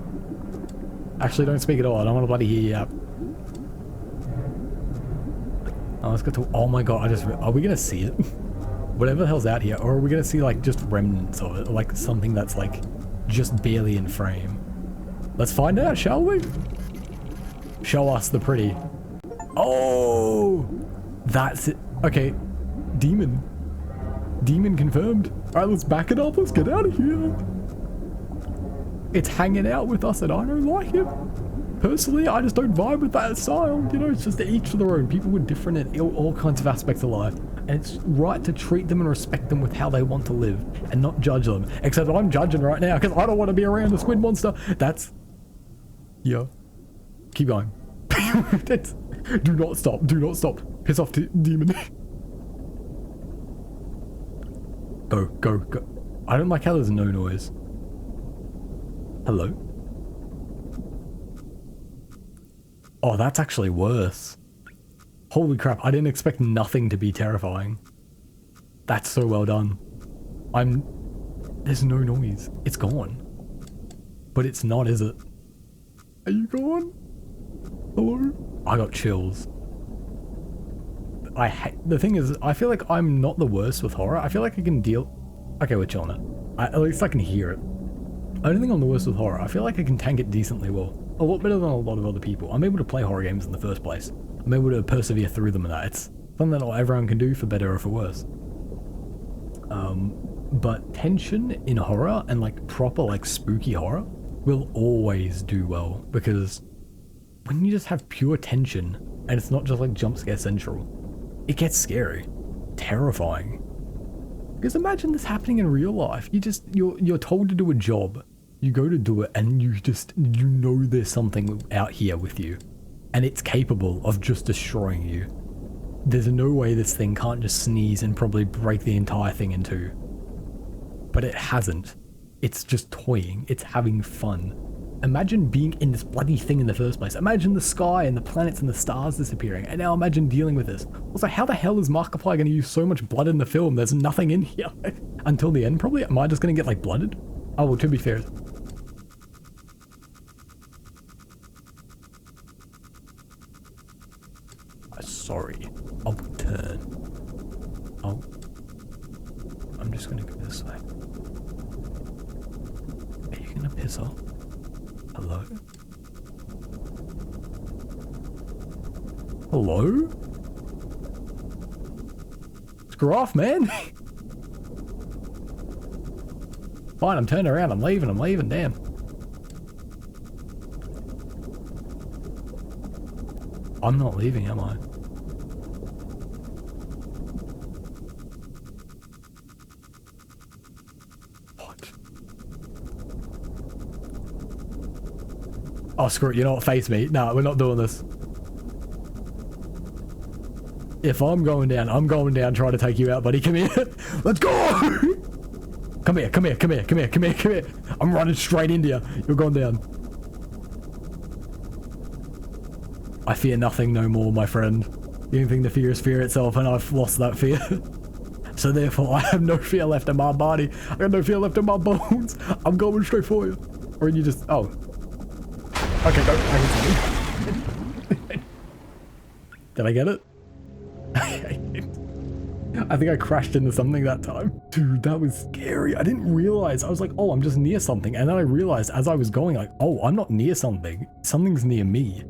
Actually, don't speak at all. I don't want to bloody hear you out. Oh, let's get to... Oh my god, are we going to see it? Whatever the hell's out here. Or are we going to see, like, just remnants of it? Like, something that's, like, just barely in frame. Let's find out, shall we? Show us the pretty. Oh! That's it. Okay. Demon. Demon confirmed. Alright, let's back it up. Let's get out of here. It's hanging out with us and I don't like it. Personally, I just don't vibe with that style. You know, it's just each to their own. People were different in all kinds of aspects of life. And it's right to treat them and respect them with how they want to live and not judge them. Except I'm judging right now because I don't want to be around the squid monster. That's... Yeah. Keep going. Do not stop. Do not stop. Piss off, demon. Go, go, go. I don't like how there's no noise. Hello? Oh, that's actually worse. Holy crap, I didn't expect nothing to be terrifying. That's so well done. There's no noise. It's gone. But it's not, is it? Are you gone? Hello? I got chills. The thing is, I feel like I'm not the worst with horror. I feel like I can deal... Okay, we're chilling it. At least I can hear it. I don't think I'm the worst with horror. I feel like I can tank it decently well. A lot better than a lot of other people. I'm able to play horror games in the first place. I'm able to persevere through them and that. Something that not everyone can do, for better or for worse. But tension in horror and like proper like spooky horror will always do well, because when you just have pure tension and it's not just like jump scare central, it gets scary, terrifying. Because imagine this happening in real life. You're told to do a job, you go to do it, and you know there's something out here with you, and it's capable of just destroying you. There's no way this thing can't just sneeze and probably break the entire thing in two. But it hasn't. It's just toying. It's having fun. Imagine being in this bloody thing in the first place. Imagine the sky and the planets and the stars disappearing. And now imagine dealing with this. Also, how the hell is Markiplier going to use so much blood in the film? There's nothing in here. Until the end, probably? Am I just going to get, like, blooded? Oh, well, to be fair. Sorry. I'll turn. I'm just going to go this way. Are you going to piss off? Hello? Hello? Screw off, man. Fine, I'm turning around. I'm leaving, damn. I'm not leaving, am I? What? Oh, screw it. You know what? Face me. No, we're not doing this. If I'm going down trying to take you out, buddy. Come here. Let's go! Come here. I'm running straight into you. You're going down. I fear nothing no more, my friend. The only thing to fear is fear itself, and I've lost that fear. So therefore, I have no fear left in my body. I got no fear left in my bones. I'm going straight for you. Or you just... Oh. Okay, go. I can see. Did I get it? I think I crashed into something that time. Dude, that was scary. I didn't realize. I was like, oh, I'm just near something. And then I realized as I was going, like, oh, I'm not near something. Something's near me.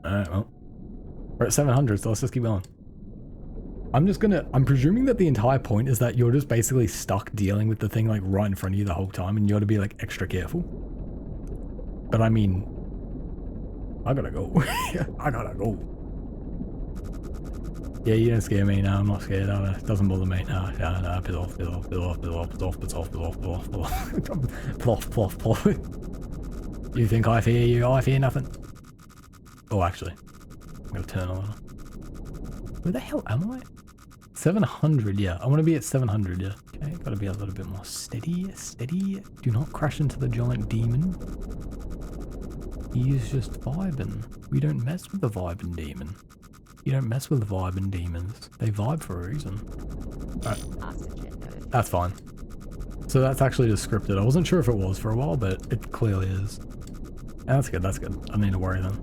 Alright, well. We're at 700, so let's just keep going. I'm presuming that the entire point is that you're just basically stuck dealing with the thing like right in front of you the whole time, and you ought to be like extra careful. But I mean, I gotta go. I gotta go. Yeah, you don't scare me. No, I'm not scared. No, it doesn't bother me. No, piss off. Ploff. You think I fear you? I fear nothing. Oh, actually, I'm gonna turn on. Where the hell am I? 700, yeah. I want to be at 700, yeah. Okay, gotta be a little bit more steady. Do not crash into the giant demon. He is just vibing. We don't mess with the vibing demon. You don't mess with vibing demons. They vibe for a reason. Alright. That's fine. So that's actually just scripted. I wasn't sure if it was for a while, but it clearly is. Yeah, that's good. I don't need to worry then.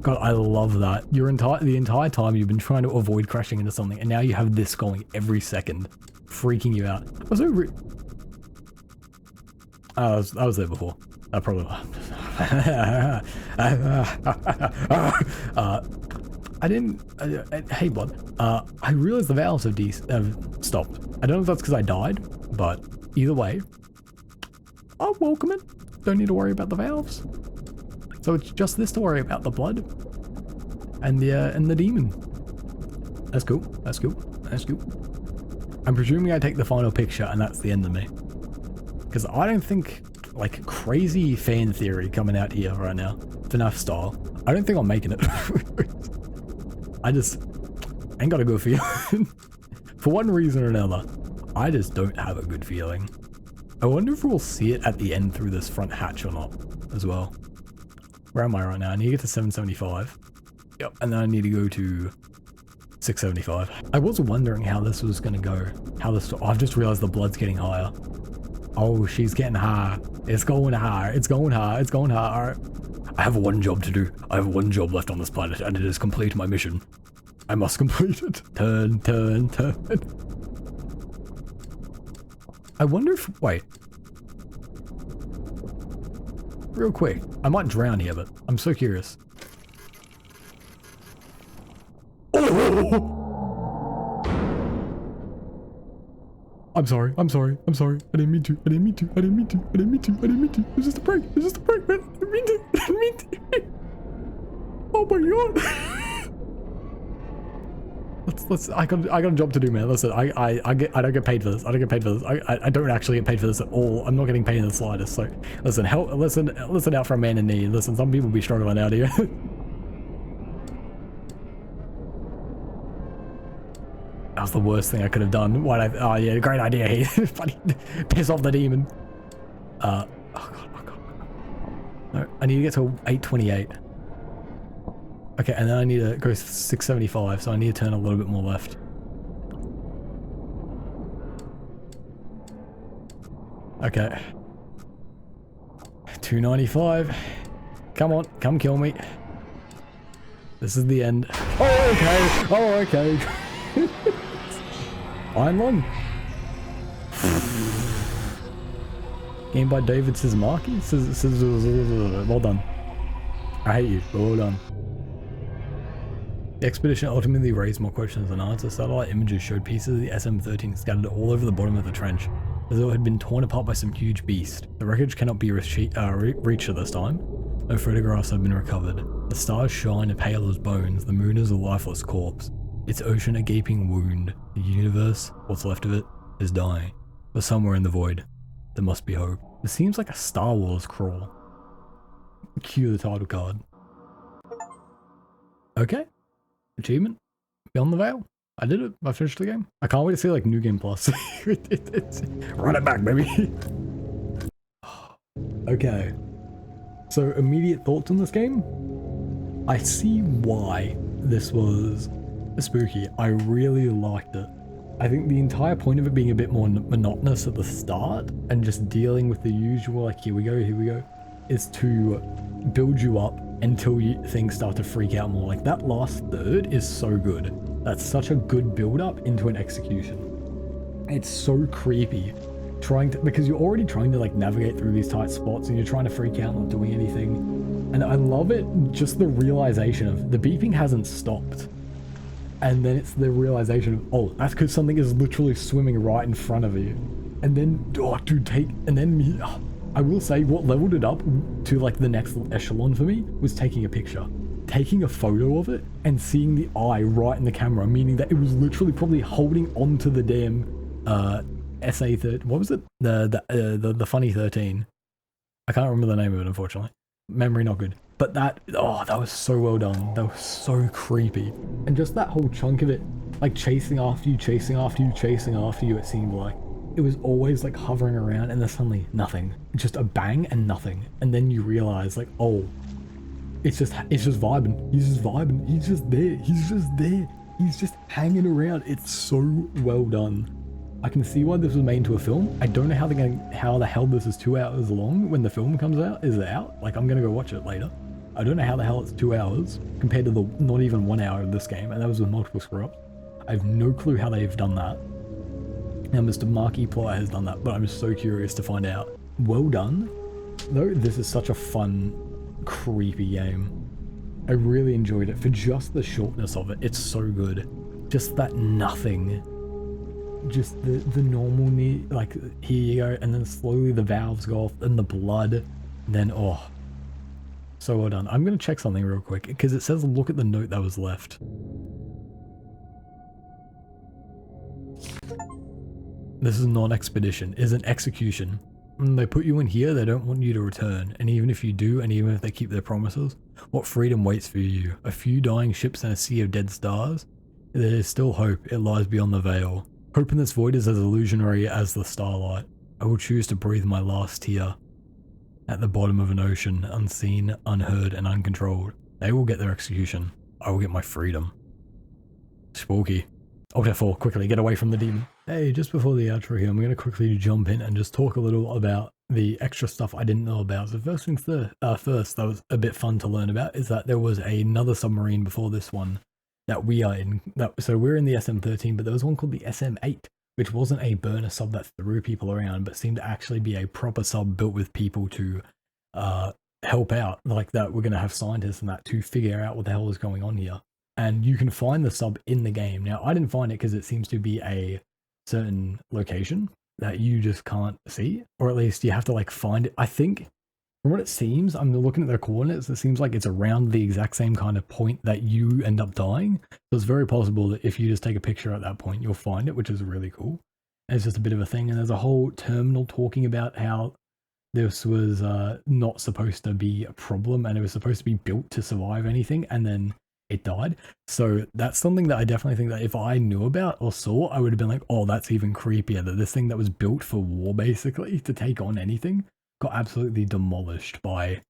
God, I love that. The entire time you've been trying to avoid crashing into something, and now you have this going every second, freaking you out. I was there before. I probably. I didn't. Hey, bud. I realized the valves have stopped. I don't know if that's because I died, but either way, I'll welcome it. Don't need to worry about the valves. So it's just this to worry about, the blood and the demon. That's cool. I'm presuming I take the final picture and that's the end of me. Because I don't think, like, crazy fan theory coming out here right now, FNAF style, I don't think I'm making it. I ain't got a good feeling. For one reason or another, I just don't have a good feeling. I wonder if we'll see it at the end through this front hatch or not, as well. Where am I right now? I need to get to 775. Yep, and then I need to go to 675. I was wondering how this was going to go. I've just realized the blood's getting higher. Oh, she's getting higher. It's going higher. Alright. I have one job to do. I have one job left on this planet, and it is complete my mission. I must complete it. Turn. I wonder if... Wait. Real quick. I might drown here, but I'm so curious. I'm sorry. I didn't mean to. It was just a prank, man. I didn't mean to. Oh my god. I got a job to do, man. Listen, I don't get paid for this. I don't actually get paid for this at all. I'm not getting paid in the slightest. So listen out for a man in need. Listen, some people be struggling out here. That was the worst thing I could have done. Oh yeah, great idea. Funny. Piss off the demon. Oh god. No, I need to get to 828. Okay, and then I need to go 675, so I need to turn a little bit more left. Okay. 295. Come on, come kill me. This is the end. Oh, okay. Iron Lung. Game by David Sizmarki. Well done. I hate you, but well done. The expedition ultimately raised more questions than answers. Satellite images showed pieces of the SM-13 scattered all over the bottom of the trench, as though it had been torn apart by some huge beast. The wreckage cannot be reached at this time. No photographs have been recovered. The stars shine pale as bones. The moon is a lifeless corpse. Its ocean a gaping wound. The universe, what's left of it, is dying. But somewhere in the void, there must be hope. It seems like a Star Wars crawl. Cue the title card. Okay. Achievement. Beyond the Veil. I did it. I finished the game. I can't wait to see like New Game Plus. Run it back, baby. Okay. So immediate thoughts on this game. I see why this was spooky. I really liked it. I think the entire point of it being a bit more monotonous at the start and just dealing with the usual like here we go is to build you up until things start to freak out more. Like that last third is so good. That's such a good build up into an execution. It's so creepy because you're already trying to like navigate through these tight spots and you're trying to freak out not doing anything. And I love it, just the realization of the beeping hasn't stopped. And then it's the realization of, oh, that's because something is literally swimming right in front of you. And then, oh, dude, I will say what leveled it up to like the next echelon for me was taking a picture. Taking a photo of it and seeing the eye right in the camera, meaning that it was literally probably holding onto the damn SA13. What was it? The funny 13. I can't remember the name of it, unfortunately. Memory not good. But that was so well done. That was so creepy. And just that whole chunk of it, like chasing after you, it seemed like. It was always like hovering around and then suddenly nothing. Just a bang and nothing. And then you realize like, oh, it's just vibing. He's just vibing. He's just there. He's just hanging around. It's so well done. I can see why this was made into a film. I don't know how the hell this is 2 hours long when the film comes out. Is it out? Like I'm gonna go watch it later. I don't know how the hell it's 2 hours compared to the not even 1 hour of this game, and that was with multiple screw-ups. I have no clue how they've done that. Now Mr. Markiplier has done that, but I'm just so curious to find out. Well done. Though this is such a fun, creepy game. I really enjoyed it for just the shortness of it. It's so good. Just that nothing. Just the normal need, like here you go, and then slowly the valves go off and the blood, and then oh, so well done. I'm gonna check something real quick because it says look at the note that was left. This is not an expedition, it's an execution. They put you in here, they don't want you to return, and even if you do, and even if they keep their promises, what freedom waits for you? A few dying ships and a sea of dead stars? There is still hope, it lies beyond the veil. Hope in this void is as illusionary as the starlight. I will choose to breathe my last tear at the bottom of an ocean, unseen, unheard, and uncontrolled. They will get their execution. I will get my freedom. Spooky. Alt F4, quickly, get away from the demon. Hey, just before the outro here, I'm going to quickly jump in and just talk a little about the extra stuff I didn't know about. So first things first, that was a bit fun to learn about, is that there was another submarine before this one that we are in. So we're in the SM-13, but there was one called the SM-8, which wasn't a burner sub that threw people around, but seemed to actually be a proper sub built with people to help out. Like that, we're going to have scientists and that to figure out what the hell is going on here. and you can find the sub in the game. Now, I didn't find it because it seems to be a certain location that you just can't see, or at least you have to like find it. I think from what it seems, I'm looking at their coordinates, it seems like it's around the exact same kind of point that you end up dying. So it's very possible that if you just take a picture at that point, you'll find it, which is really cool. And it's just a bit of a thing. And there's a whole terminal talking about how this was not supposed to be a problem and it was supposed to be built to survive anything, and then it died. So that's something that I definitely think that if I knew about or saw, I would have been like, oh, that's even creepier, that this thing that was built for war basically to take on anything got absolutely demolished by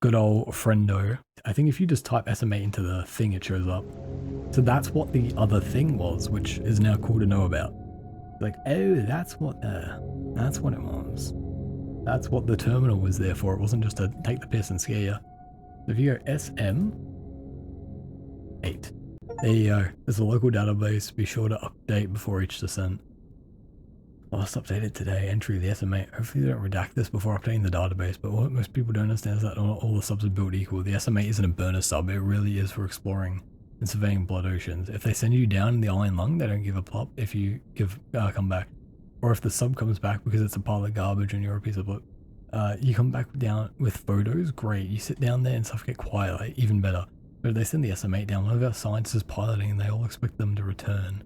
good old friendo. I think if you just type SMA into the thing, it shows up. So that's what the other thing was, which is now cool to know about. Like, oh, that's what it was. That's what the terminal was there for. It wasn't just to take the piss and scare you. So if you go SM8, there you go. There's a local database. Be sure to update before each descent. Last updated today. Entry the SMA. Hopefully they don't redact this before updating the database, but what most people don't understand is that not all the subs are built equal. The SMA isn't a burner sub. It really is for exploring and surveying blood oceans. If they send you down in the Iron Lung, they don't give a plop if you come back. Or if the sub comes back because it's a pile of garbage and you're a piece of blood. You come back down with photos, great. You sit down there and suffocate quietly, even better. But if they send the SMA down, one of our scientists is piloting and they all expect them to return.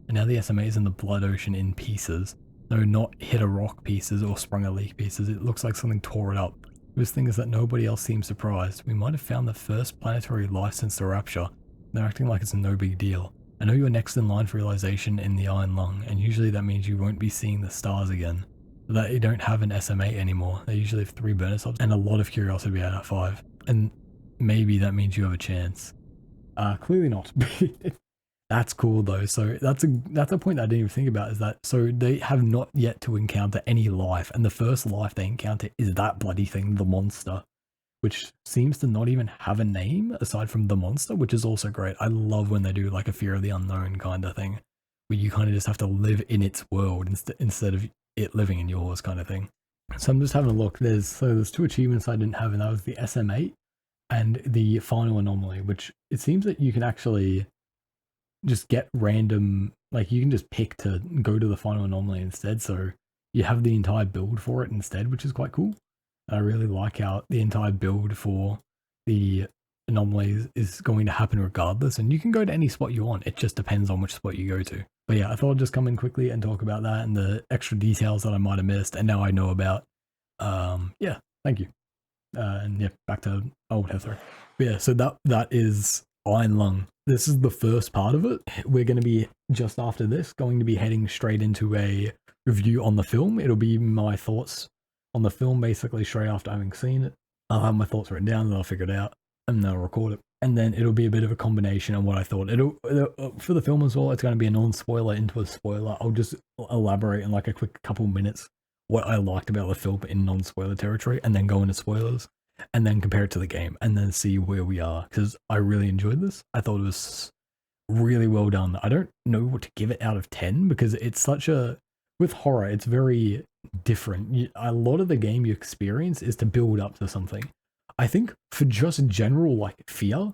And now the SMA is in the blood ocean in pieces. No, not hit a rock pieces or sprung a leak pieces. It looks like something tore it up. This thing is that nobody else seems surprised. We might have found the first planetary life since the rapture. They're acting like it's no big deal. I know you're next in line for realization in the Iron Lung, and usually that means you won't be seeing the stars again. But that you don't have an SMA anymore. They usually have 3 burner subs and a lot of curiosity out of 5. And maybe that means you have a chance. Clearly not. That's cool though. So that's a point that I didn't even think about, is that so they have not yet to encounter any life, and the first life they encounter is that bloody thing, the monster, which seems to not even have a name aside from the monster, which is also great. I love when they do like a fear of the unknown kind of thing, where you kind of just have to live in its world instead of it living in yours kind of thing. So I'm just having a look. There's 2 achievements I didn't have, and that was the SM8 and the final anomaly, which it seems that you can actually just get random, like you can just pick to go to the final anomaly instead. So you have the entire build for it instead, which is quite cool. I really like how the entire build for the anomalies is going to happen regardless, and you can go to any spot you want. It just depends on which spot you go to. But yeah, I thought I'd just come in quickly and talk about that and the extra details that I might have missed and now I know about. Yeah, thank you. And yeah, back to old Heather. But yeah, so that is Iron Lung. This is the first part of it. We're going to be, just after this, going to be heading straight into a review on the film. It'll be my thoughts on the film basically straight after having seen it. I'll have my thoughts written down and I'll figure it out and then I'll record it. And then it'll be a bit of a combination of what I thought. It'll for the film as well, it's going to be a non-spoiler into a spoiler. I'll just elaborate in like a quick couple minutes what I liked about the film in non-spoiler territory, and then go into spoilers, and then compare it to the game, and then see where we are, because I really enjoyed this. I thought it was really well done. I don't know what to give it out of 10, because it's such a, with horror, it's very different. A lot of the game you experience is to build up to something. I think for just general like fear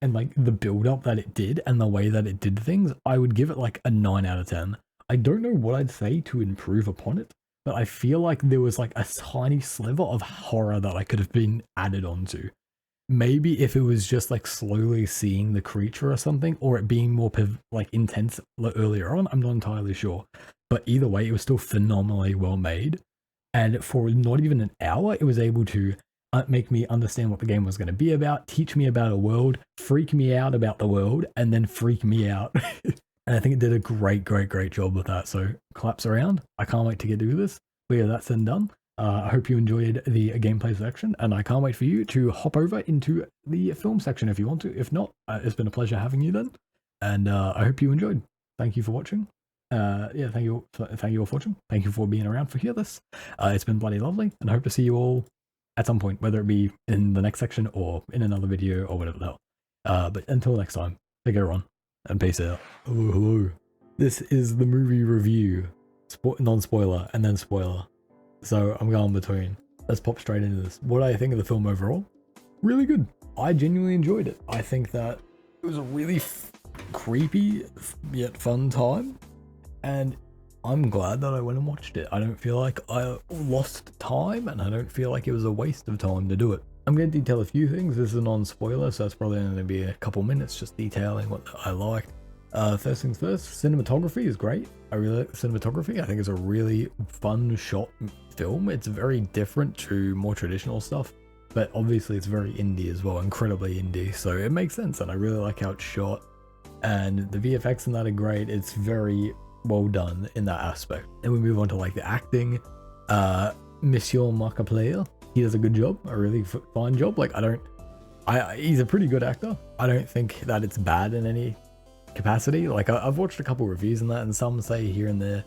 and like the build up that it did and the way that it did things, I would give it like a 9 out of 10. I don't know what I'd say to improve upon it, but I feel like there was like a tiny sliver of horror that I could have been added onto. Maybe if it was just like slowly seeing the creature or something, or it being more like intense earlier on, I'm not entirely sure. But either way, it was still phenomenally well made. And for not even an hour, it was able to make me understand what the game was going to be about, teach me about a world, freak me out about the world, and then freak me out. And I think it did a great job with that. So claps around. I can't wait to get to do this. But yeah, that's then done. I hope you enjoyed the gameplay section, and I can't wait for you to hop over into the film section if you want to. If not, it's been a pleasure having you then. And I hope you enjoyed. Thank you for watching. Yeah, thank you all for watching. Thank you for being around for this. It's been bloody lovely, and I hope to see you all at some point, whether it be in the next section or in another video or whatever the hell. But until next time, take care everyone, and peace out. Hello. This is the movie review, non-spoiler and then spoiler. So I'm going between. Let's pop straight into this. What do I think of the film overall? Really good. I genuinely enjoyed it. I think that It was a really creepy yet fun time, and I'm glad that I went and watched it. I don't feel like I lost time, and I don't feel like it was a waste of time to do it. I'm going to detail a few things. This is a non-spoiler, so it's probably going to be a couple minutes just detailing what I liked. First things first, cinematography is great. I really like the cinematography. I think it's a really fun shot film. It's very different to more traditional stuff, but obviously it's very indie as well, incredibly indie, so it makes sense, and I really like how it's shot, and the VFX in that are great. It's very well done in that aspect. Then we move on to like the acting. Monsieur Markiplier, he does a good job, a really fine job. Like he's a pretty good actor. I don't think that it's bad in any capacity. Like I've watched a couple reviews on that, and some say here and there,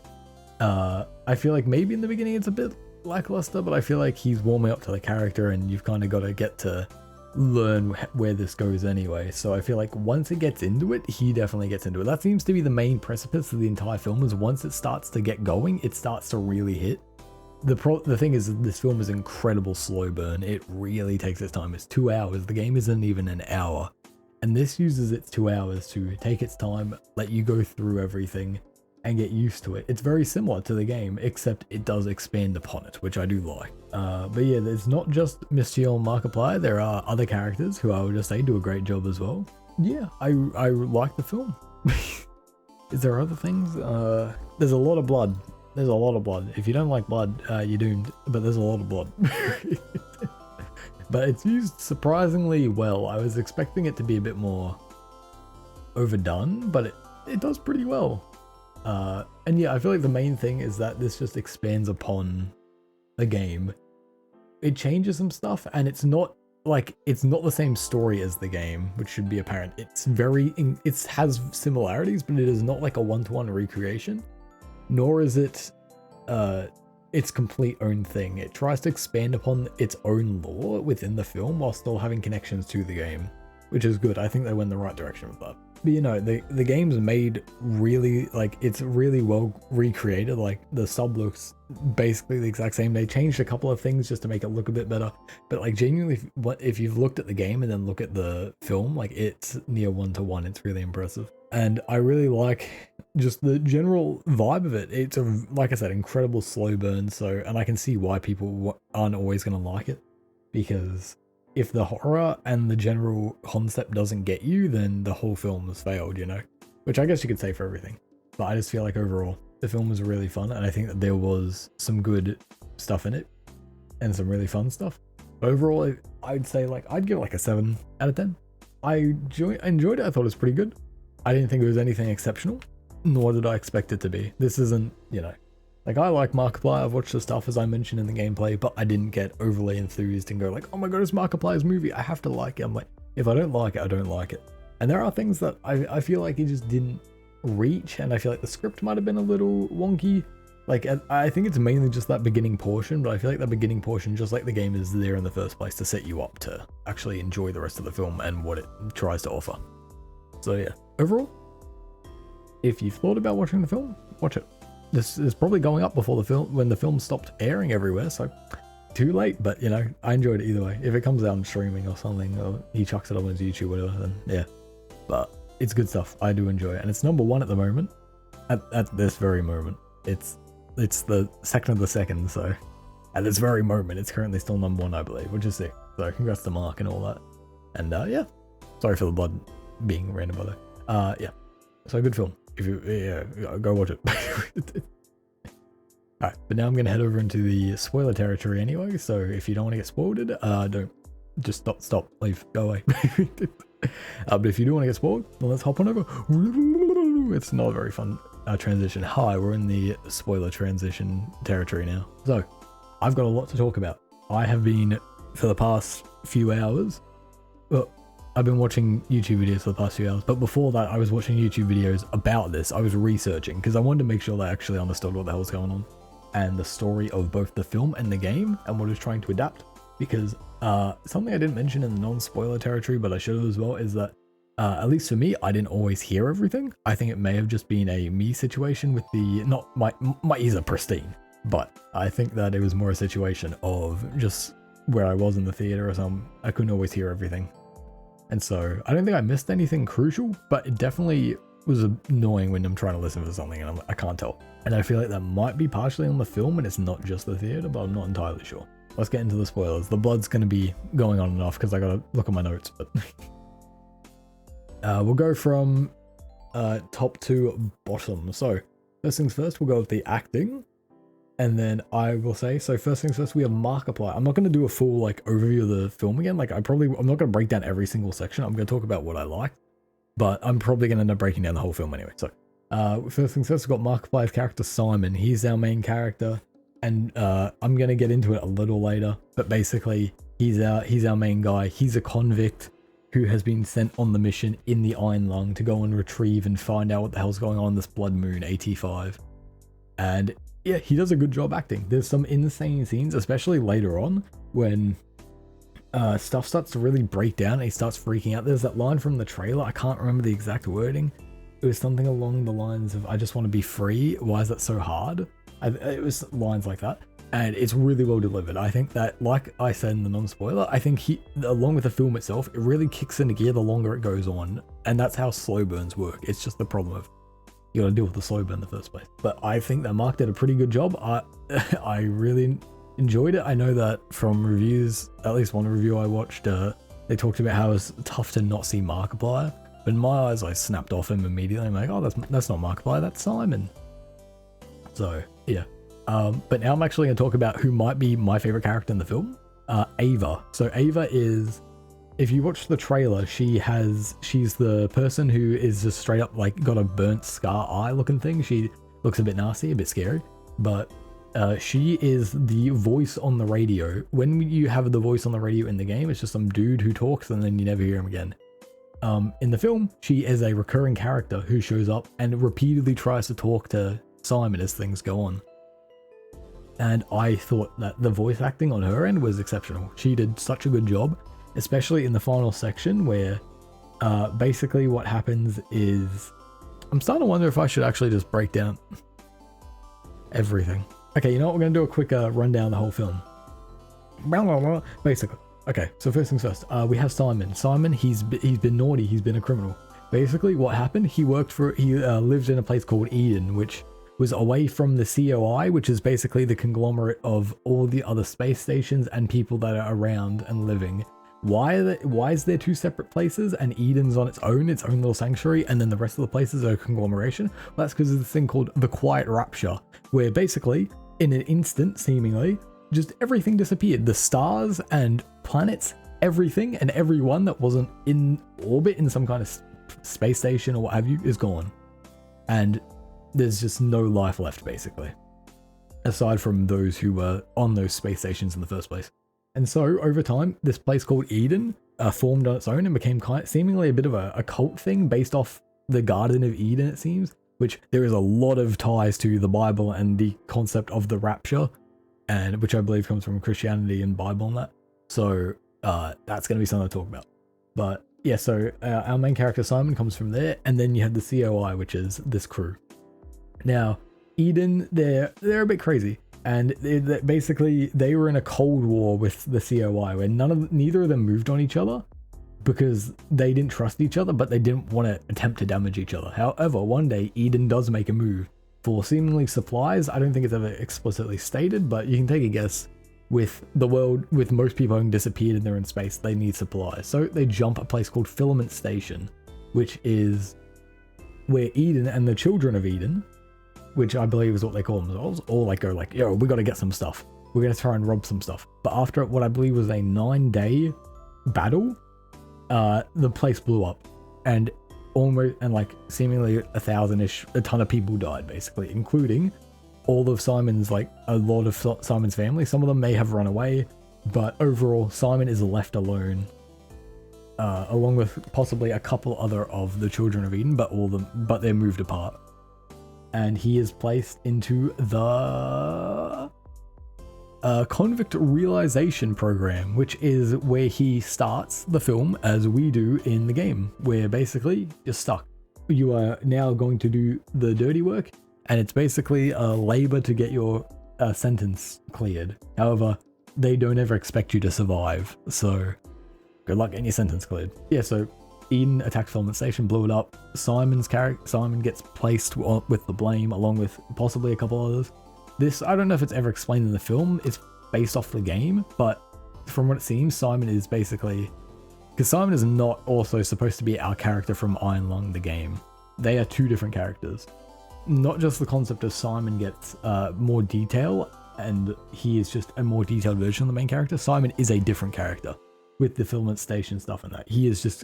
I feel like maybe in the beginning it's a bit lackluster, but I feel like he's warming up to the character, and you've kind of got to get to learn where this goes anyway. So I feel like once it gets into it, he definitely gets into it. That seems to be the main precipice of the entire film, is once it starts to get going, it starts to really hit. The thing is, this film is incredible slow burn. It really takes its time. It's 2 hours. The game isn't even an hour, and this uses its 2 hours to take its time, let you go through everything and get used to it. It's very similar to the game, except it does expand upon it, which I do like. But yeah, there's not just Monsieur Markiplier. There are other characters who I would just say do a great job as well. Yeah, I like the film. Is there other things? There's a lot of blood. There's a lot of blood. If you don't like blood, you're doomed, but there's a lot of blood. But it's used surprisingly well. I was expecting it to be a bit more overdone, but it does pretty well. And yeah, I feel like the main thing is that this just expands upon the game. It changes some stuff, and it's not the same story as the game, which should be apparent. It has similarities, but it is not like a one-to-one recreation, nor is it its complete own thing. It tries to expand upon its own lore within the film while still having connections to the game, which is good. I think they went in the right direction with that. But you know, the game's made really, like, it's really well recreated. Like, the sub looks basically the exact same. They changed a couple of things just to make it look a bit better, but like genuinely, if you've looked at the game and then look at the film, like, it's near 1-to-1. It's really impressive, and I really like just the general vibe of it. It's like I said, incredible slow burn. So, and I can see why people aren't always going to like it, because if the horror and the general concept doesn't get you, then the whole film has failed, you know? Which I guess you could say for everything. But I just feel like overall, the film was really fun, and I think that there was some good stuff in it, and some really fun stuff. But overall, I'd say, like, I'd give it like a 7 out of 10. I enjoyed it. I thought it was pretty good. I didn't think it was anything exceptional, nor did I expect it to be. This isn't, you know, like, I like Markiplier. I've watched the stuff, as I mentioned in the gameplay, but I didn't get overly enthused and go like, oh my god, it's Markiplier's movie, I have to like it. I'm like, if I don't like it, I don't like it. And there are things that I feel like it just didn't reach, and I feel like the script might have been a little wonky. Like, I think it's mainly just that beginning portion, but I feel like that beginning portion, just like the game, is there in the first place to set you up to actually enjoy the rest of the film and what it tries to offer. So yeah, overall, if you've thought about watching the film, watch it. This is probably going up before the film, when the film stopped airing everywhere, so too late, but you know, I enjoyed it either way. If it comes out on streaming or something, or he chucks it up on his YouTube, whatever, then yeah. But it's good stuff. I do enjoy it, and it's number 1 at the moment. At this very moment, it's the second of the second. So at this very moment, it's currently still number 1, I believe, which is sick. So congrats to Mark and all that. And yeah, sorry for the blood being random, by the way. Yeah, so good film. If you go watch it. Alright, but now I'm gonna head over into the spoiler territory anyway, so if you don't want to get spoiled, don't, just stop, leave, go away. But if you do want to get spoiled, then let's hop on over. It's not a very fun transition. Hi, we're in the spoiler transition territory now. So, I've got a lot to talk about. I have been, for the past few hours, well, I've been watching YouTube videos for the past few hours, but before that, I was watching YouTube videos about this. I was researching, because I wanted to make sure that I actually understood what the hell's going on, and the story of both the film and the game, and what it's trying to adapt. Because something I didn't mention in the non-spoiler territory, but I should have as well, is that, at least for me, I didn't always hear everything. I think it may have just been a me situation with the, not my ears are pristine, but I think that it was more a situation of just where I was in the theater or something. I couldn't always hear everything. And so I don't think I missed anything crucial, but it definitely was annoying when I'm trying to listen for something and I can't tell. And I feel like that might be partially on the film and it's not just the theater, but I'm not entirely sure. Let's get into the spoilers. The blood's going to be going on and off because I got to look at my notes, but we'll go from top to bottom. So first things first, we'll go with the acting. And then I will say, so first things first, we have Markiplier. I'm not going to do a full like overview of the film again. Like I'm not going to break down every single section. I'm going to talk about what I liked, but I'm probably going to end up breaking down the whole film anyway. So first things first, we've got Markiplier's character, Simon. He's our main character. And I'm going to get into it a little later, but basically he's our main guy. He's a convict who has been sent on the mission in the Iron Lung to go and retrieve and find out what the hell's going on this blood moon, AT5. And yeah, he does a good job acting. There's some insane scenes, especially later on when stuff starts to really break down and he starts freaking out. There's that line from the trailer. I can't remember the exact wording. It was something along the lines of, I just want to be free. Why is that so hard? It was lines like that. And it's really well delivered. I think that, like I said in the non-spoiler, I think along with the film itself, it really kicks into gear the longer it goes on. And that's how slow burns work. It's just the problem of you gotta deal with the slow burn in the first place. But I think that Mark did a pretty good job. I really enjoyed it. I know that from reviews, at least one review I watched, they talked about how it was tough to not see Markiplier. But in my eyes, I snapped off him immediately. I'm like, oh, that's not Markiplier, that's Simon. So yeah. But now I'm actually going to talk about who might be my favorite character in the film, Ava. So Ava is, if you watch the trailer, she's the person who is just straight up like got a burnt scar eye looking thing. She looks a bit nasty, a bit scary, but she is the voice on the radio. When you have the voice on the radio in the game, it's just some dude who talks and then you never hear him again. In the film, she is a recurring character who shows up and repeatedly tries to talk to Simon as things go on. And I thought that the voice acting on her end was exceptional. She did such a good job, especially in the final section where basically what happens is, I'm starting to wonder if I should actually just break down everything. Okay, you know what? We're going to do a quick rundown of the whole film. Basically. Okay, so first things first, we have Simon. Simon, he's been naughty. He's been a criminal. Basically what happened, he lived in a place called Eden, which was away from the COI, which is basically the conglomerate of all the other space stations and people that are around and living. Why is there two separate places and Eden's on its own little sanctuary, and then the rest of the places are a conglomeration? Well, that's because of this thing called the Quiet Rapture, where basically, in an instant, seemingly, just everything disappeared. The stars and planets, everything and everyone that wasn't in orbit in some kind of space station or what have you is gone. And there's just no life left, basically, aside from those who were on those space stations in the first place. And so, over time, this place called Eden formed on its own and became seemingly a bit of a cult thing based off the Garden of Eden, it seems, which there is a lot of ties to the Bible and the concept of the rapture, and which I believe comes from Christianity and Bible and that. So, that's going to be something to talk about. But, yeah, so our main character, Simon, comes from there, and then you have the COI, which is this crew. Now, Eden, they're a bit crazy, and basically they were in a cold war with the COI, where neither of them moved on each other because they didn't trust each other, but they didn't want to attempt to damage each other. However, one day Eden does make a move for seemingly supplies. I don't think it's ever explicitly stated, but you can take a guess. With the world, with most people having disappeared and they're in space, they need supplies. So they jump a place called Filament Station, which is where Eden and the children of Eden, which I believe is what they call themselves, all like go like, yo, we got to get some stuff. We're going to try and rob some stuff. But after what I believe was a 9-day battle, the place blew up and like seemingly 1,000-ish, a ton of people died basically, including all of Simon's, like a lot of Simon's family. Some of them may have run away, but overall Simon is left alone, along with possibly a couple other of the children of Eden, but they're moved apart. And he is placed into the convict realization program, which is where he starts the film as we do in the game, where basically you're stuck. You are now going to do the dirty work, and it's basically a labor to get your sentence cleared. However, they don't ever expect you to survive. So Good luck getting your sentence cleared. Yeah, so Eden attacked Filament Station, blew it up. Simon gets placed with the blame, along with possibly a couple others. This, I don't know if it's ever explained in the film. It's based off the game, but from what it seems, Simon is basically... Because Simon is not also supposed to be our character from Iron Lung, the game. They are two different characters. Not just the concept of Simon gets more detail, and he is just a more detailed version of the main character. Simon is a different character with the Filament Station stuff and that. He is just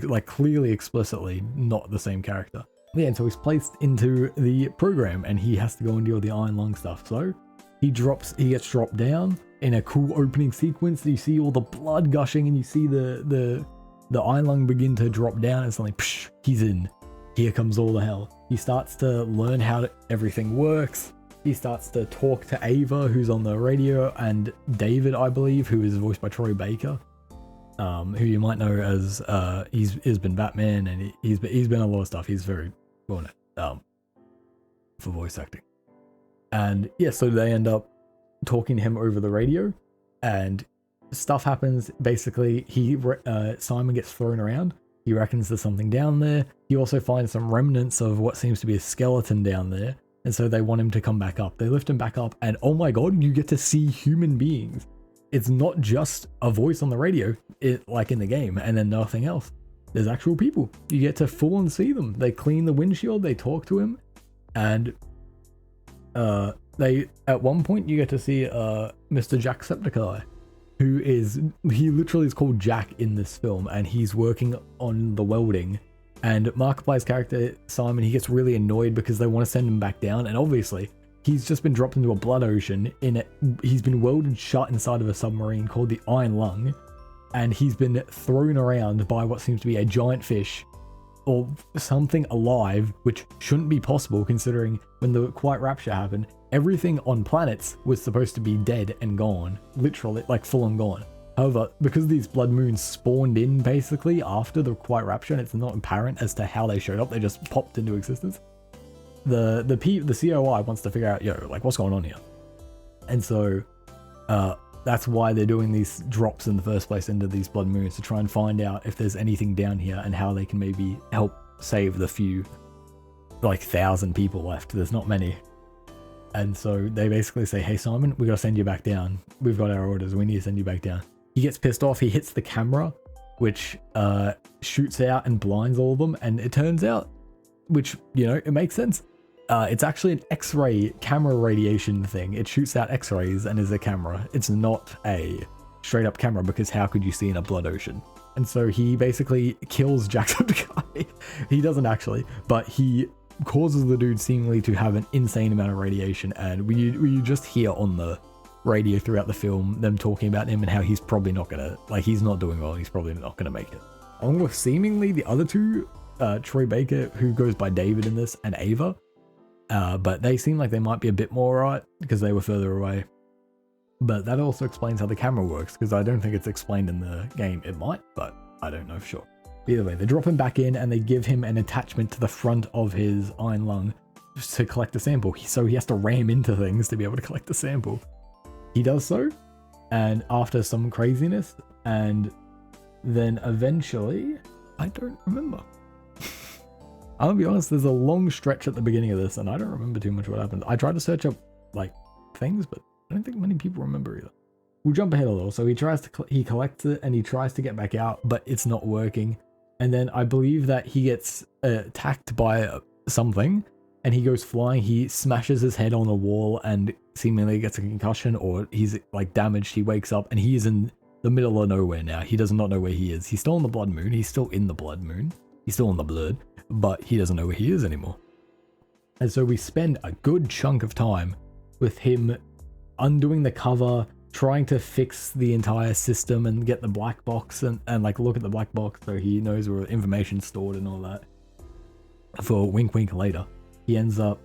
like clearly, explicitly not the same character. Yeah, and so he's placed into the program and he has to go and deal with the Iron Lung stuff. So he gets dropped down in a cool opening sequence. You see all the blood gushing and you see the Iron Lung begin to drop down and suddenly, psh, he's in. Here comes all the hell. He starts to learn how everything works. He starts to talk to Ava, who's on the radio, and David, I believe, who is voiced by Troy Baker, who you might know as he's been Batman, and he's been a lot of stuff. He's very well known for voice acting. And yeah, so they end up talking to him over the radio, and stuff happens. Basically, Simon gets thrown around. He reckons there's something down there. He also finds some remnants of what seems to be a skeleton down there. And so they want him to come back up. They lift him back up and oh my god, you get to see human beings. It's not just a voice on the radio, like in the game, and then nothing else. There's actual people. You get to full on see them. They clean the windshield, they talk to him, and at one point you get to see Mr. Jacksepticeye, he literally is called Jack in this film, and he's working on the welding. And Markiplier's character, Simon, he gets really annoyed because they want to send him back down, and obviously, he's just been dropped into a blood ocean. He's been welded shut inside of a submarine called the Iron Lung, and he's been thrown around by what seems to be a giant fish, or something alive, which shouldn't be possible considering when the Quiet Rapture happened, everything on planets was supposed to be dead and gone, literally, like full on gone. However, because these blood moons spawned in basically after the Quiet Rapture, and it's not apparent as to how they showed up, they just popped into existence. The COI wants to figure out, like what's going on here, and so that's why they're doing these drops in the first place into these blood moons, to try and find out if there's anything down here and how they can maybe help save the few, like 1,000 people left. There's not many. And so they basically say, hey Simon, we gotta send you back down. We've got our orders, we need to send you back down. He gets pissed off, he hits the camera, which shoots out and blinds all of them, and it turns out, which, it makes sense. It's actually an X-ray camera radiation thing. It shoots out X-rays and is a camera. It's not a straight up camera, because how could you see in a blood ocean? And so he basically kills Jacksepticeye. He doesn't actually, but he causes the dude seemingly to have an insane amount of radiation, and we just hear on the radio throughout the film them talking about him and how he's probably not gonna, like, he's not doing well, he's probably not gonna make it. Along with seemingly the other two, Troy Baker, who goes by David in this, and Ava, but they seem like they might be a bit more right because they were further away. But that also explains how the camera works, because I don't think it's explained in the game. It might, but I don't know for sure. Either way, they drop him back in and they give him an attachment to the front of his Iron Lung to collect a sample. So he has to ram into things to be able to collect the sample. He does so, and after some craziness, and then eventually, I don't remember. I'm gonna be honest, there's a long stretch at the beginning of this, and I don't remember too much what happened. I tried to search up, like, things, but I don't think many people remember either. We'll jump ahead a little. So he collects it, and he tries to get back out, but it's not working. And then I believe that he gets attacked by something, and he goes flying. He smashes his head on a wall and seemingly gets a concussion, or he's like damaged. He wakes up and he is in the middle of nowhere now. He does not know where he is. He's still on the blood moon. He's still in the blood moon. He's still in the blood, but he doesn't know where he is anymore. And so we spend a good chunk of time with him undoing the cover, trying to fix the entire system and get the black box and like look at the black box so he knows where information's stored and all that. For wink wink later. He ends up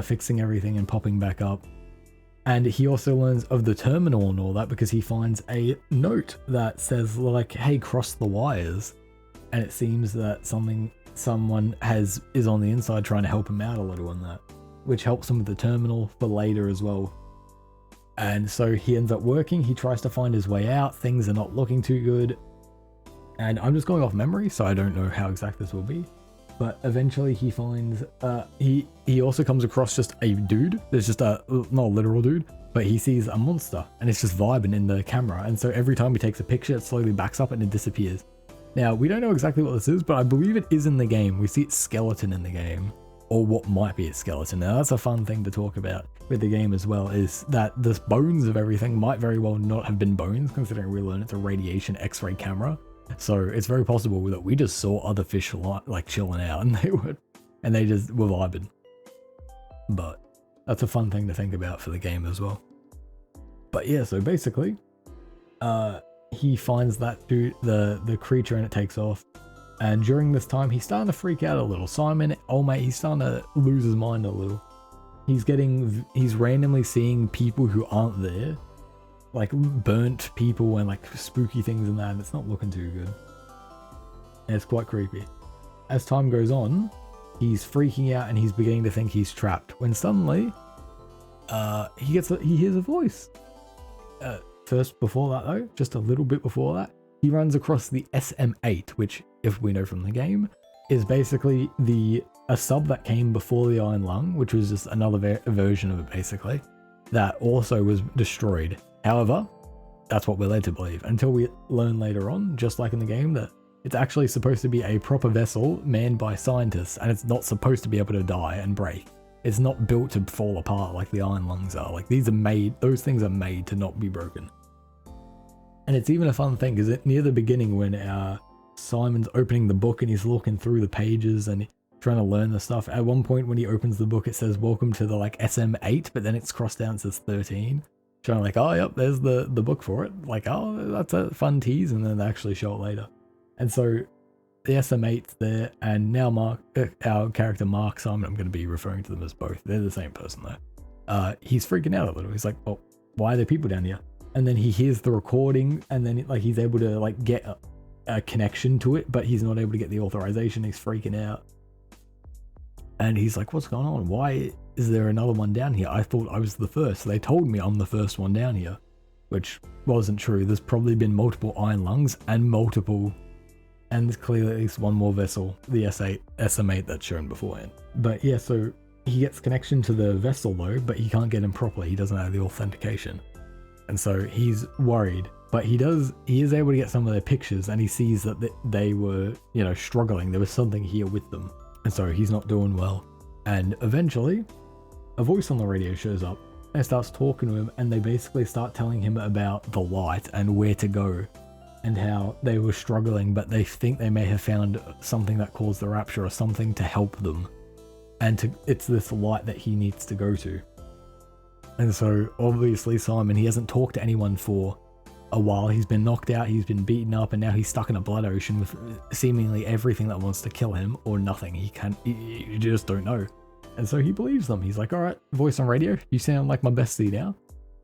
fixing everything and popping back up. And he also learns of the terminal and all that because he finds a note that says like, hey, cross the wires. And it seems that someone is on the inside trying to help him out a little on that, which helps him with the terminal for later as well. And so he ends up working. He tries to find his way out. Things are not looking too good. And I'm just going off memory, so I don't know how exact this will be. But eventually he finds, he also comes across just a dude. There's just not a literal dude, but he sees a monster and it's just vibing in the camera. And so every time he takes a picture, it slowly backs up and it disappears. Now, we don't know exactly what this is, but I believe it is in the game. We see its skeleton in the game, or what might be its skeleton. Now, that's a fun thing to talk about with the game as well, is that the bones of everything might very well not have been bones, considering we learn it's a radiation X-ray camera. So it's very possible that we just saw other fish like chilling out and they just were vibing. But that's a fun thing to think about for the game as well. But yeah, so basically, he finds that dude, the creature, and it takes off. And during this time, he's starting to freak out a little. Simon, oh mate, he's starting to lose his mind a little. He's randomly seeing people who aren't there, like burnt people and like spooky things and that, and it's not looking too good. And it's quite creepy. As time goes on, he's freaking out and he's beginning to think he's trapped, when suddenly he hears a voice. First, before that though, just a little bit before that, he runs across the SM-8, which, if we know from the game, is basically a sub that came before the Iron Lung, which was just another version of it basically, that also was destroyed. However, that's what we're led to believe, until we learn later on, just like in the game, that it's actually supposed to be a proper vessel manned by scientists, and it's not supposed to be able to die and break. It's not built to fall apart like the Iron Lungs are. Like, those things are made to not be broken. And it's even a fun thing, because near the beginning when Simon's opening the book and he's looking through the pages and trying to learn the stuff, at one point when he opens the book it says welcome to the like SM-8, but then it's crossed down, it says 13. Trying to like, oh yep, there's the book for it. Like, oh, that's a fun tease, and then they actually show it later. And so the SM-8's there, and now our character Mark Simon, I'm going to be referring to them as both. They're the same person though. He's freaking out a little. He's like, oh, why are there people down here? And then he hears the recording, and then like he's able to like get a connection to it, but he's not able to get the authorization. He's freaking out. And he's like, what's going on? Why is there another one down here? I thought I was the first. They told me I'm the first one down here, which wasn't true. There's probably been multiple Iron Lungs and there's clearly at least one more vessel, the SM-8 that's shown beforehand. But yeah, so he gets connection to the vessel though, but he can't get in properly. He doesn't have the authentication. And so he's worried, but he is able to get some of their pictures, and he sees that they were, struggling. There was something here with them. And so he's not doing well. And eventually, a voice on the radio shows up and starts talking to him, and they basically start telling him about the light and where to go, and how they were struggling, but they think they may have found something that caused the rapture or something to help them. And it's this light that he needs to go to. And so obviously Simon, he hasn't talked to anyone for a while. He's been knocked out, he's been beaten up, and now he's stuck in a blood ocean with seemingly everything that wants to kill him, or nothing. You just don't know. And so he believes them. He's like, all right, voice on radio, you sound like my bestie now.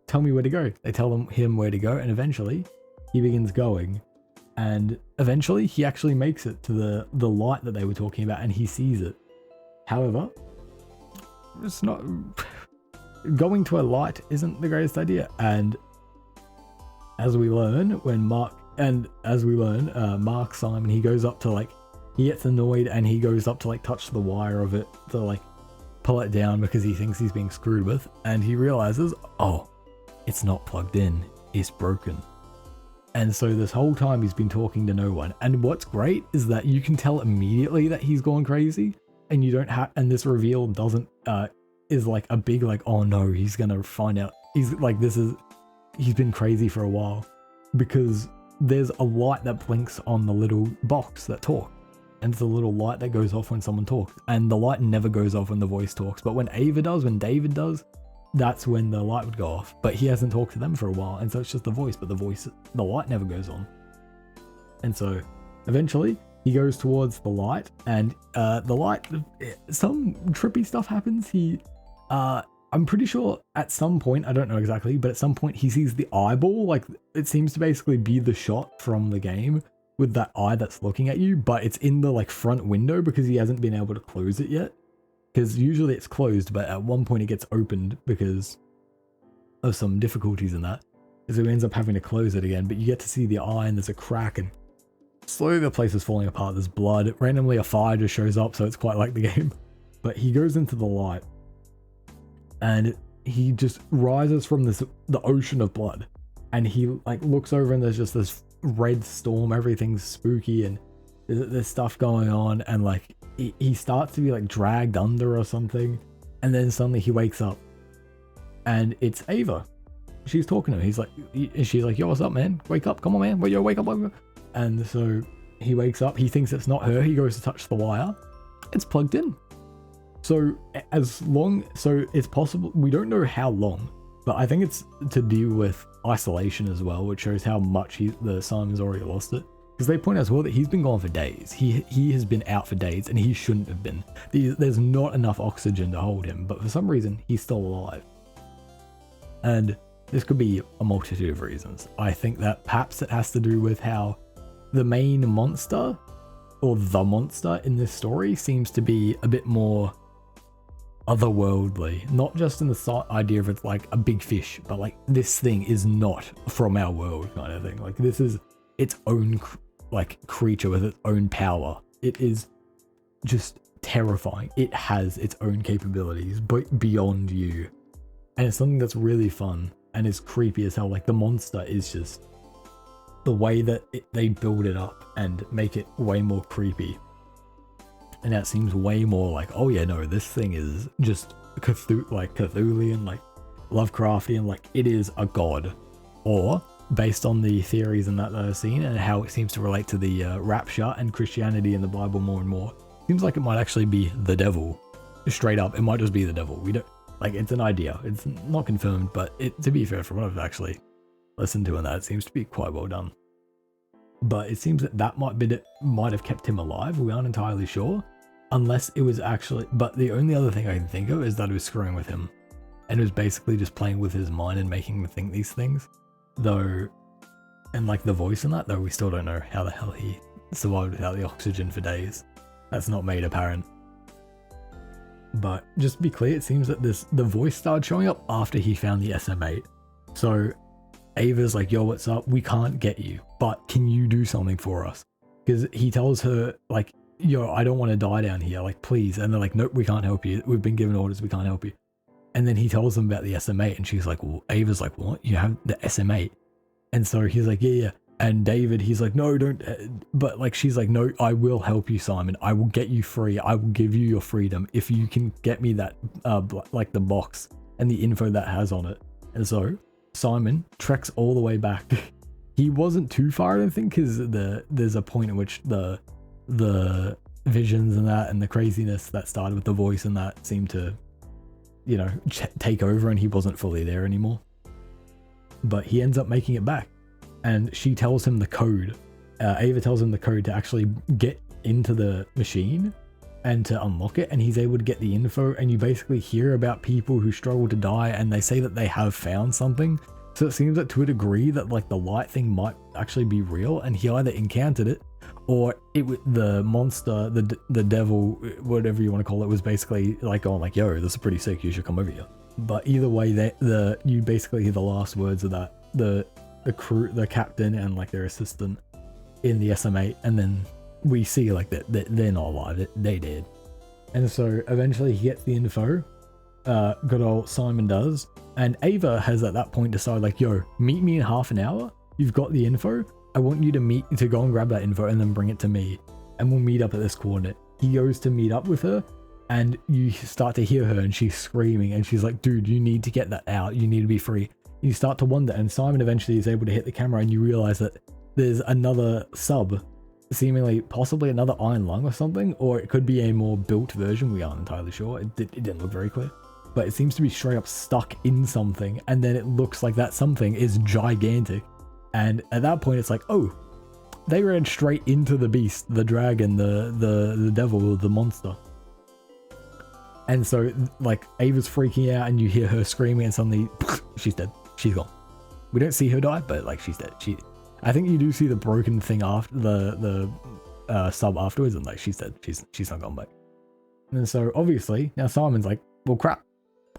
Tell me where to go. They tell him where to go, and eventually he begins going. And eventually he actually makes it to the light that they were talking about, and he sees it. However, it's not... Going to a light isn't the greatest idea. And as we learn, Mark Simon, he goes up to he gets annoyed, and he goes up to touch the wire of it to pull it down, because he thinks he's being screwed with, and he realizes, oh, it's not plugged in, it's broken. And so this whole time he's been talking to no one. And what's great is that you can tell immediately that he's gone crazy, and you don't have, and this reveal doesn't is a big oh no, he's gonna find out. He's he's been crazy for a while, because there's a light that blinks on the little box that talks, and it's a little light that goes off when someone talks, and the light never goes off when the voice talks. But when David does, that's when the light would go off. But he hasn't talked to them for a while, and so it's just the voice, but the light never goes on. And so eventually he goes towards the light, and the light, some trippy stuff happens. I'm pretty sure at some point, I don't know exactly, but at some point he sees the eyeball. It seems to basically be the shot from the game with that eye that's looking at you, but it's in the front window, because he hasn't been able to close it yet. Because usually it's closed, but at one point it gets opened because of some difficulties in that. So he ends up having to close it again, but you get to see the eye, and there's a crack, and slowly the place is falling apart. There's blood. Randomly a fire just shows up, so it's quite like the game. But he goes into the light and he just rises from the ocean of blood, and he like looks over and there's just this red storm. Everything's spooky and there's stuff going on, and like he starts to be like dragged under or something, and then suddenly he wakes up and it's Ava. She's talking to him. She's like, yo, what's up, man? Wake up, come on, man. Yo, wake up. And so he wakes up, he thinks it's not her, he goes to touch the wire, it's plugged in. So it's possible, we don't know how long, but I think it's to deal with isolation as well, which shows how much the Simon's already lost it. Because they point out as well that he's been gone for days. He has been out for days and he shouldn't have been. There's not enough oxygen to hold him, but for some reason he's still alive. And this could be a multitude of reasons. I think that perhaps it has to do with how the main monster, or the monster in this story, seems to be a bit more otherworldly. Not just in the idea of it's like a big fish, but like this thing is not from our world kind of thing. Like this is its own like creature with its own power. It is just terrifying. It has its own capabilities, but beyond you. And it's something that's really fun and is creepy as hell. Like the monster is just the way that they build it up and make it way more creepy. And that seems way more like, oh yeah, no, this thing is just Cthulhian, like Lovecraftian, like it is a god. Or based on the theories and that I've seen and how it seems to relate to the rapture and Christianity in the Bible more and more, seems like it might actually be the devil. Straight up, it might just be the devil. We don't, like, it's an idea. It's not confirmed, but to be fair, from what I've actually listened to, and that it seems to be quite well done. But it seems that might have kept him alive. We aren't entirely sure, unless it was actually. But the only other thing I can think of is that it was screwing with him, and it was basically just playing with his mind and making him think these things. Though, and like the voice in that, though, we still don't know how the hell he survived without the oxygen for days. That's not made apparent. But just to be clear, it seems that the voice started showing up after he found the SM8. So Ava's like, yo, what's up? We can't get you, but can you do something for us? Because he tells her, like, yo, I don't want to die down here, like, please. And they're like, nope, we can't help you. We've been given orders, we can't help you. And then he tells them about the SM8, and she's like, well, Ava's like, what? You have the SM8? And so he's like, yeah. And David, he's like, no, don't. But like, she's like, no, I will help you, Simon. I will get you free. I will give you your freedom if you can get me that, like the box and the info that has on it. And so Simon treks all the way back. He wasn't too far, I don't think, because there's a point in which the visions and that and the craziness that started with the voice and that seemed to, you know, take over, and he wasn't fully there anymore. But he ends up making it back, and she tells him the code. Ava tells him the code to actually get into the machine and to unlock it, and he's able to get the info, and you basically hear about people who struggle to die, and they say that they have found something. So it seems that to a degree that like the light thing might actually be real, and he either encountered it, or the monster, the devil, whatever you want to call it, was basically like going like, yo, this is pretty sick, you should come over here. But either way, you basically hear the last words of that, the crew, the captain and like their assistant in the SM8, and then we see like that they're not alive, they did. And so eventually he gets the info, good old Simon does, and Ava has at that point decided like, yo, meet me in half an hour, you've got the info, I want you to go and grab that info and then bring it to me, and we'll meet up at this coordinate. He goes to meet up with her, and you start to hear her, and she's screaming, and she's like, dude, you need to get that out, you need to be free. You start to wonder, and Simon eventually is able to hit the camera, and you realize that there's another sub, seemingly possibly another iron lung or something, or it could be a more built version, we aren't entirely sure, it didn't look very clear. But it seems to be straight up stuck in something, and then it looks like that something is gigantic. And at that point it's like, oh, they ran straight into the beast, the dragon, the devil, the monster. And so like Ava's freaking out, and you hear her screaming, and suddenly she's dead, she's gone. We don't see her die, but like she's dead. I think you do see the broken thing after the sub afterwards, and like she's dead, she's not gone back. And so obviously now Simon's like, well crap,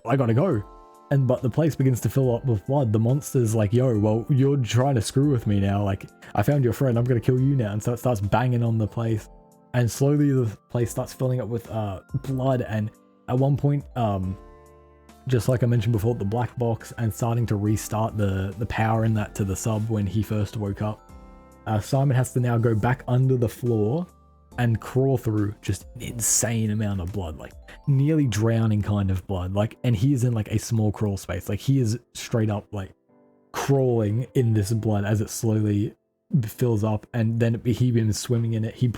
I gotta go. but the place begins to fill up with blood. The monster's like, yo, well, you're trying to screw with me now. Like, I found your friend, I'm gonna kill you now. And so it starts banging on the place, and slowly the place starts filling up with blood. And at one point, just like I mentioned before, the black box and starting to restart the power in that to the sub when he first woke up. Simon has to now go back under the floor and crawl through just an insane amount of blood, like nearly drowning kind of blood. Like, and he is in like a small crawl space. Like, he is straight up like crawling in this blood as it slowly fills up, and then he begins swimming in it. He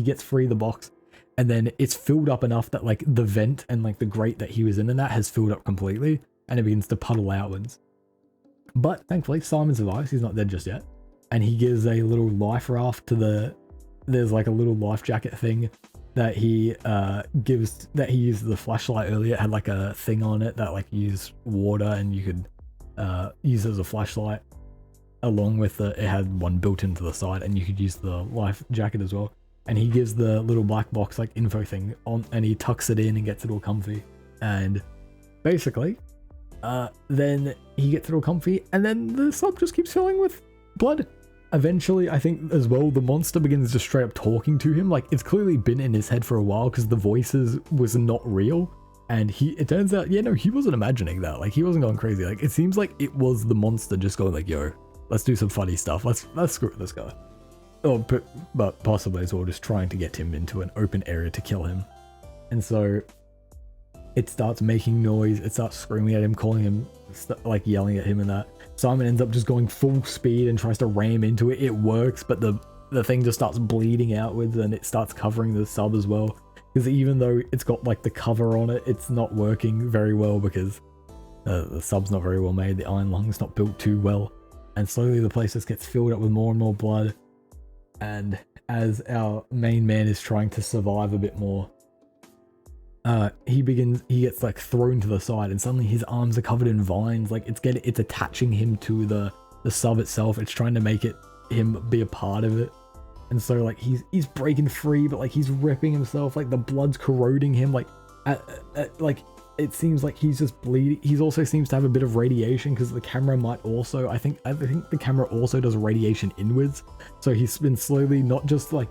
gets free the box, and then it's filled up enough that like the vent and like the grate that he was in that has filled up completely, and it begins to puddle outwards. But thankfully Simon survives. He's not dead just yet, and he gives a little life raft to there's like a little life jacket thing that he gives, that he used the flashlight earlier. It had like a thing on it that like used water, and you could use it as a flashlight. Along with it had one built into the side, and you could use the life jacket as well. And he gives the little black box like info thing on, and he tucks it in and gets it all comfy. And basically, then he gets it all comfy, and then the sub just keeps filling with blood. Eventually, I think as well, the monster begins just straight up talking to him. Like, it's clearly been in his head for a while because the voices was not real. And it turns out, yeah, no, he wasn't imagining that. Like, he wasn't going crazy. Like, it seems like it was the monster just going like, yo, let's do some funny stuff. Let's screw this guy. Oh, but possibly as well just trying to get him into an open area to kill him. And so it starts making noise. It starts screaming at him, calling him, like yelling at him and that. Simon ends up just going full speed and tries to ram into it. It works, but the thing just starts bleeding outwards, and it starts covering the sub as well. Because even though it's got like the cover on it, it's not working very well because the sub's not very well made. The iron lung's not built too well. And slowly the place just gets filled up with more and more blood. And as our main man is trying to survive a bit more, he gets like thrown to the side, and suddenly his arms are covered in vines. Like, it's attaching him to the sub itself. It's trying to make him be a part of it. And so like he's breaking free, but like he's ripping himself, like the blood's corroding him. Like like it seems like he's just bleeding. He also seems to have a bit of radiation because the camera might also, I think the camera also does radiation inwards. So he's been slowly not just like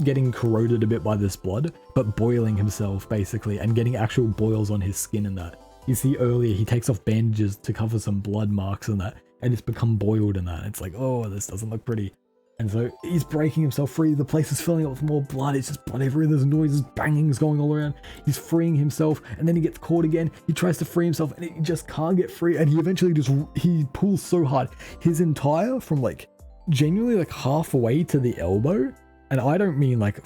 getting corroded a bit by this blood, but boiling himself basically, and getting actual boils on his skin and that. You see earlier he takes off bandages to cover some blood marks and that, and it's become boiled and that. It's like, oh, this doesn't look pretty. And so he's breaking himself free. The place is filling up with more blood. It's just blood everywhere. There's noises, bangings going all around. He's freeing himself, and then he gets caught again. He tries to free himself, and he just can't get free. And he eventually he pulls so hard. His entire, from like genuinely like halfway to the elbow. And I don't mean like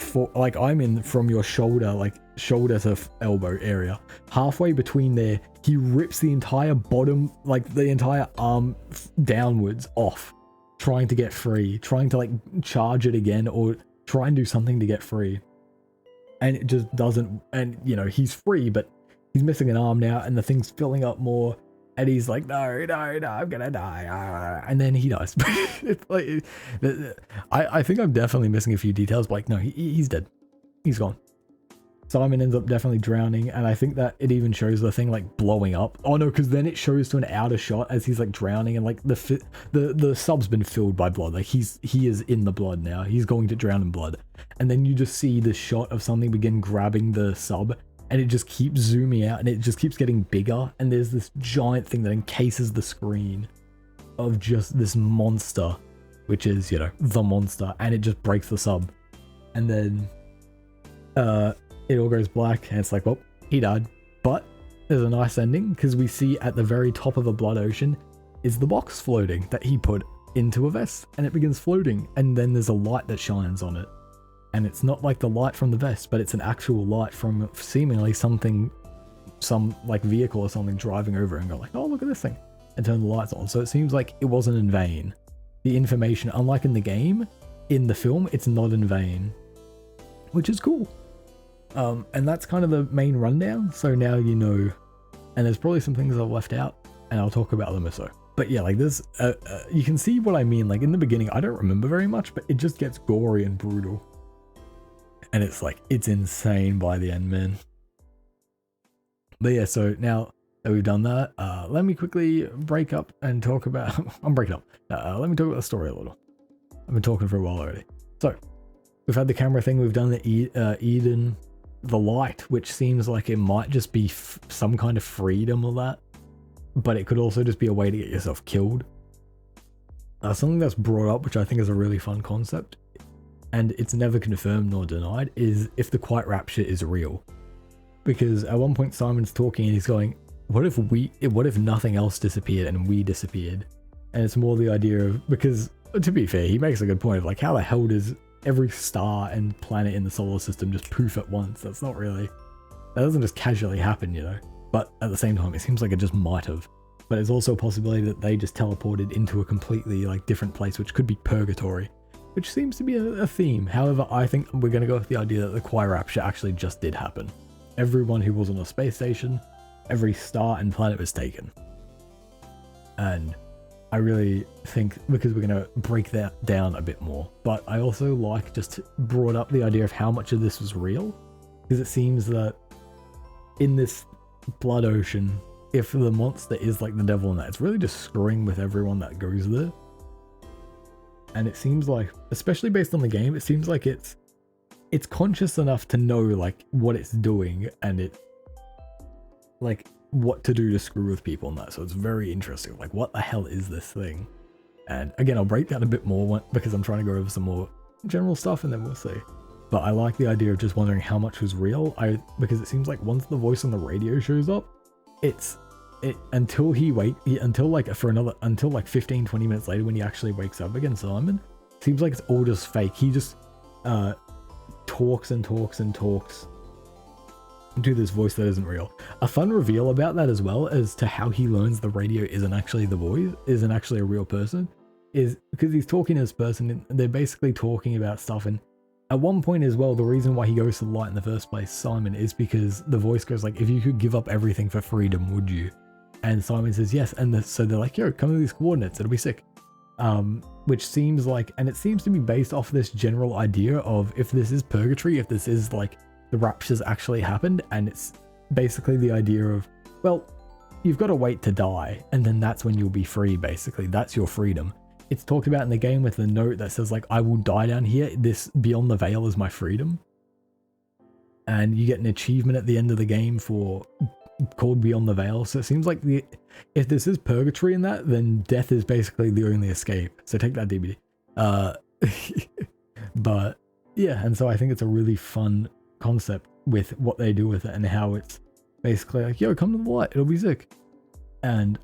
I mean from your shoulder, like shoulder to elbow area. Halfway between there, he rips the entire bottom, like the entire arm downwards off. Trying to get free, trying to like charge it again or try and do something to get free. And it just doesn't, and you know, he's free, but he's missing an arm now, and the thing's filling up more, and he's like, no, I'm gonna die. And then he dies. It's like, I think I'm definitely missing a few details, but like, no, he's dead. He's gone. Simon ends up definitely drowning, and I think that it even shows the thing like blowing up. Oh no, because then it shows to an outer shot as he's like drowning, and like the sub's been filled by blood. Like he is in the blood now. He's going to drown in blood. And then you just see the shot of something begin grabbing the sub, and it just keeps zooming out, and it just keeps getting bigger. And there's this giant thing that encases the screen of just this monster, which is, you know, the monster, and it just breaks the sub. And then it all goes black, and it's like, well, he died. But there's a nice ending, because we see at the very top of the blood ocean is the box floating that he put into a vest, and it begins floating, and then there's a light that shines on it. And it's not like the light from the vest, but it's an actual light from seemingly some like vehicle or something driving over and go like, oh, look at this thing, and turn the lights on. So it seems like it wasn't in vain. The information, unlike in the game, in the film, it's not in vain, which is cool. And that's kind of the main rundown. So now you know, and there's probably some things I've left out, and I'll talk about them or so. But yeah, like this, you can see what I mean. Like in the beginning, I don't remember very much, but it just gets gory and brutal. And it's like, it's insane by the end, man. But yeah, so now that we've done that. Let me quickly break up and talk about. I'm breaking up. Let me talk about the story a little. I've been talking for a while already. So we've had the camera thing. We've done the Eden, the light, which seems like it might just be some kind of freedom of that, but it could also just be a way to get yourself killed. Something that's brought up, which I think is a really fun concept, and it's never confirmed nor denied, is if the quiet rapture is real. Because at one point Simon's talking and he's going, what if nothing else disappeared and we disappeared? And it's more the idea of, because to be fair, he makes a good point of like, how the hell does every star and planet in the solar system just poof at once? That's not really, that doesn't just casually happen, you know? But at the same time, it seems like it just might have. But it's also a possibility that they just teleported into a completely like different place, which could be purgatory, which seems to be a theme. However, I think we're going to go with the idea that the quiet rapture actually just did happen. Everyone who was on a space station, every star and planet was taken. And I really think, because we're going to break that down a bit more, but I also like just brought up the idea of how much of this was real, because it seems that in this blood ocean, if the monster is like the devil in that, it's really just screwing with everyone that goes there. And it seems like, especially based on the game, it seems like it's conscious enough to know like what it's doing and it like what to do to screw with people and that. So it's very interesting. Like, what the hell is this thing? And again, I'll break down a bit more because I'm trying to go over some more general stuff and then we'll see. But I like the idea of just wondering how much was real. Because it seems like once the voice on the radio shows up, until like 15, 20 minutes later when he actually wakes up again, Simon, seems like it's all just fake. He just talks and talks and talks to this voice that isn't real. A fun reveal about that as well as to how he learns the radio isn't actually the voice, isn't actually a real person, is because he's talking to this person and they're basically talking about stuff. And at one point as well, the reason why he goes to the light in the first place, Simon, is because the voice goes like, if you could give up everything for freedom, would you? And Simon says yes. And so they're like, yo, come to these coordinates, it'll be sick. Which seems like, and it seems to be based off this general idea of if this is purgatory, if this is like the rapture's actually happened, and it's basically the idea of, well, you've got to wait to die, and then that's when you'll be free, basically. That's your freedom. It's talked about in the game with the note that says like, I will die down here, this beyond the veil is my freedom. And you get an achievement at the end of the game called Beyond the Veil. So it seems like if this is purgatory in that, then death is basically the only escape. So take that, DBD. But yeah, and so I think it's a really fun concept with what they do with it and how it's basically like, yo, come to the light, it'll be sick. And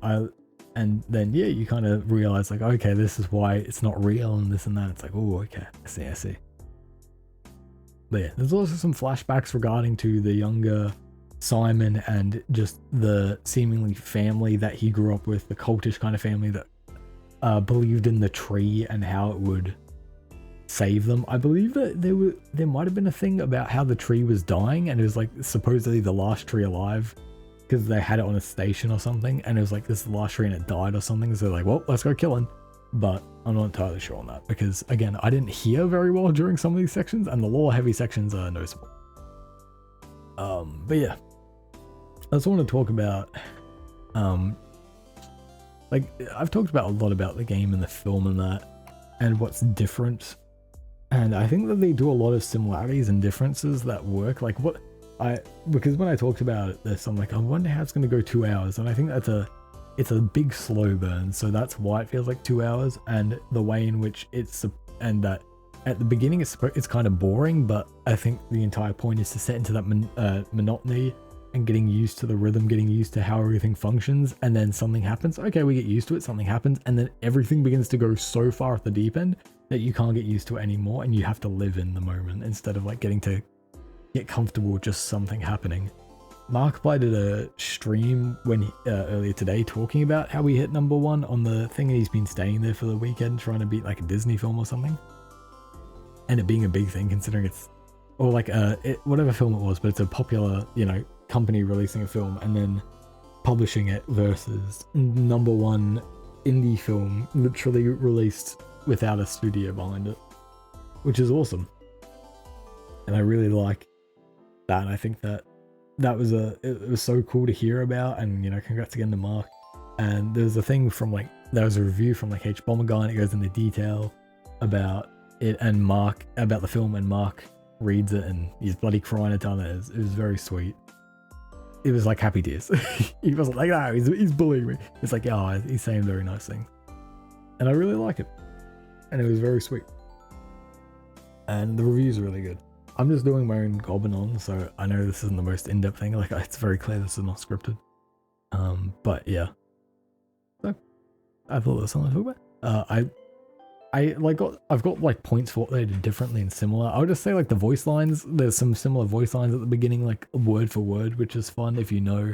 then yeah, you kind of realize like, okay, this is why it's not real and this and that. It's like, oh, okay, I see. But yeah, there's also some flashbacks regarding to the younger Simon and just the seemingly family that he grew up with, the cultish kind of family that believed in the tree and how it would save them. I believe that there might have been a thing about how the tree was dying and it was like supposedly the last tree alive because they had it on a station or something, and it was like this is the last tree and it died or something, so they're like, well, let's go kill him. But I'm not entirely sure on that because again, I didn't hear very well during some of these sections and the lore heavy sections are noticeable. But yeah, I just want to talk about like I've talked about a lot about the game and the film and that and what's different, and I think that they do a lot of similarities and differences that work. Like because when I talked about this, I'm like, I wonder how it's going to go 2 hours, and I think it's a big slow burn, so that's why it feels like 2 hours. And the way in which and that at the beginning it's kind of boring, but I think the entire point is to set into that monotony and getting used to the rhythm, getting used to how everything functions, and then something happens. Okay, we get used to it, something happens, and then everything begins to go so far off the deep end that you can't get used to it anymore, and you have to live in the moment instead of like getting to get comfortable with just something happening. Markiplier did a stream earlier today talking about how he hit #1 on the thing, and he's been staying there for the weekend trying to beat like a Disney film or something, and it being a big thing considering it's, or like whatever film it was, but it's a popular, you know, company releasing a film and then publishing it versus #1 indie film literally released without a studio behind it, which is awesome. And I really like that. I think that that was it was so cool to hear about, and you know, congrats again to Mark. And there's a thing from like, there was a review from like H Bomber Guy, and it goes into detail about it and Mark, about the film, and Mark reads it and he's bloody crying a ton. It was very sweet. It was like happy tears. He wasn't like, oh, he's bullying me. It's like, oh, he's saying very nice things. And I really like it. And it was very sweet. And the reviews are really good. I'm just doing my own gobbing on, so I know this isn't the most in-depth thing. Like, it's very clear this is not scripted. But yeah. So, I thought there was something to talk about. I've got like points for what they did differently and similar. I would just say like the voice lines, there's some similar voice lines at the beginning, like word for word, which is fun if you know.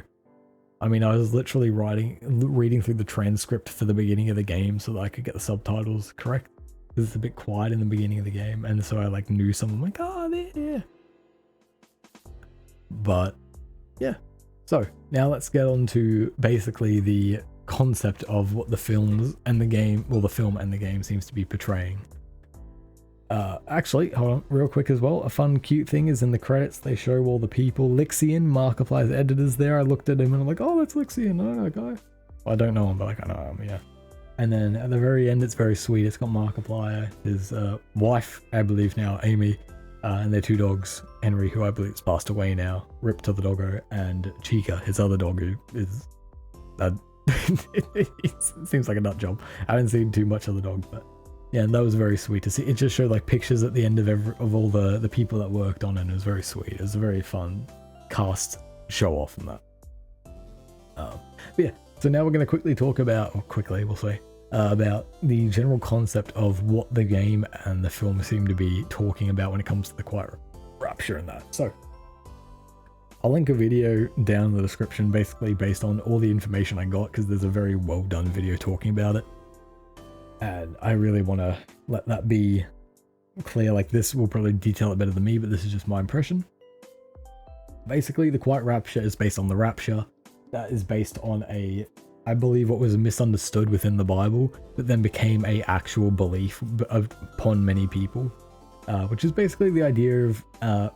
I mean, I was literally reading through the transcript for the beginning of the game so that I could get the subtitles correct. Because it's a bit quiet in the beginning of the game, and so I like knew some of them, like, oh, there. But yeah. So now let's get on to basically the concept of what the films and the game, well, the film and the game seems to be portraying. Actually, hold on, real quick as well. A fun, cute thing is in the credits, they show all the people. Lixian, Markiplier's editor's there. I looked at him and I'm like, oh, that's Lixian. I know that guy. Well, I don't know him, but like, I know him, yeah. And then at the very end, it's very sweet. It's got Markiplier, his wife, I believe now, Amy, and their two dogs, Henry, who I believe has passed away now, Rip to the doggo, and Chica, his other dog, who is... it seems like a nut job. I haven't seen too much of the dog, but yeah, and that was very sweet to see. It just showed like pictures at the end of all the people that worked on it, and it was very sweet. It was a very fun cast show off in that. But yeah, so now we're going to quickly talk about, or quickly we'll say, about the general concept of what the game and the film seem to be talking about when it comes to the quiet rapture and that. So I'll link a video down in the description, basically based on all the information I got, because there's a very well done video talking about it. And I really want to let that be clear. Like, this will probably detail it better than me, but this is just my impression. Basically, the quiet rapture is based on the rapture. That is based on I believe what was misunderstood within the Bible, but then became a actual belief upon many people. Which is basically the idea of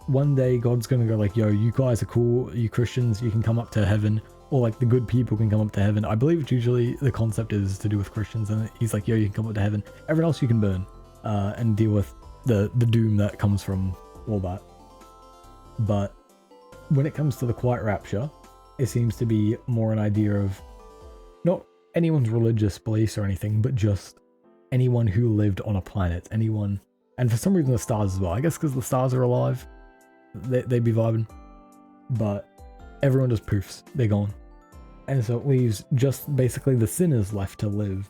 one day God's gonna go like, yo, you guys are cool, you Christians, you can come up to heaven, or like the good people can come up to heaven. I believe it's usually the concept is to do with Christians, and he's like, yo, you can come up to heaven, everyone else you can burn, and deal with the doom that comes from all that. But when it comes to the quiet rapture, it seems to be more an idea of not anyone's religious beliefs or anything, but just anyone who lived on a planet, anyone. And for some reason the stars as well. I guess because the stars are alive, they'd be vibing. But everyone just poofs. They're gone. And so it leaves just basically the sinners left to live.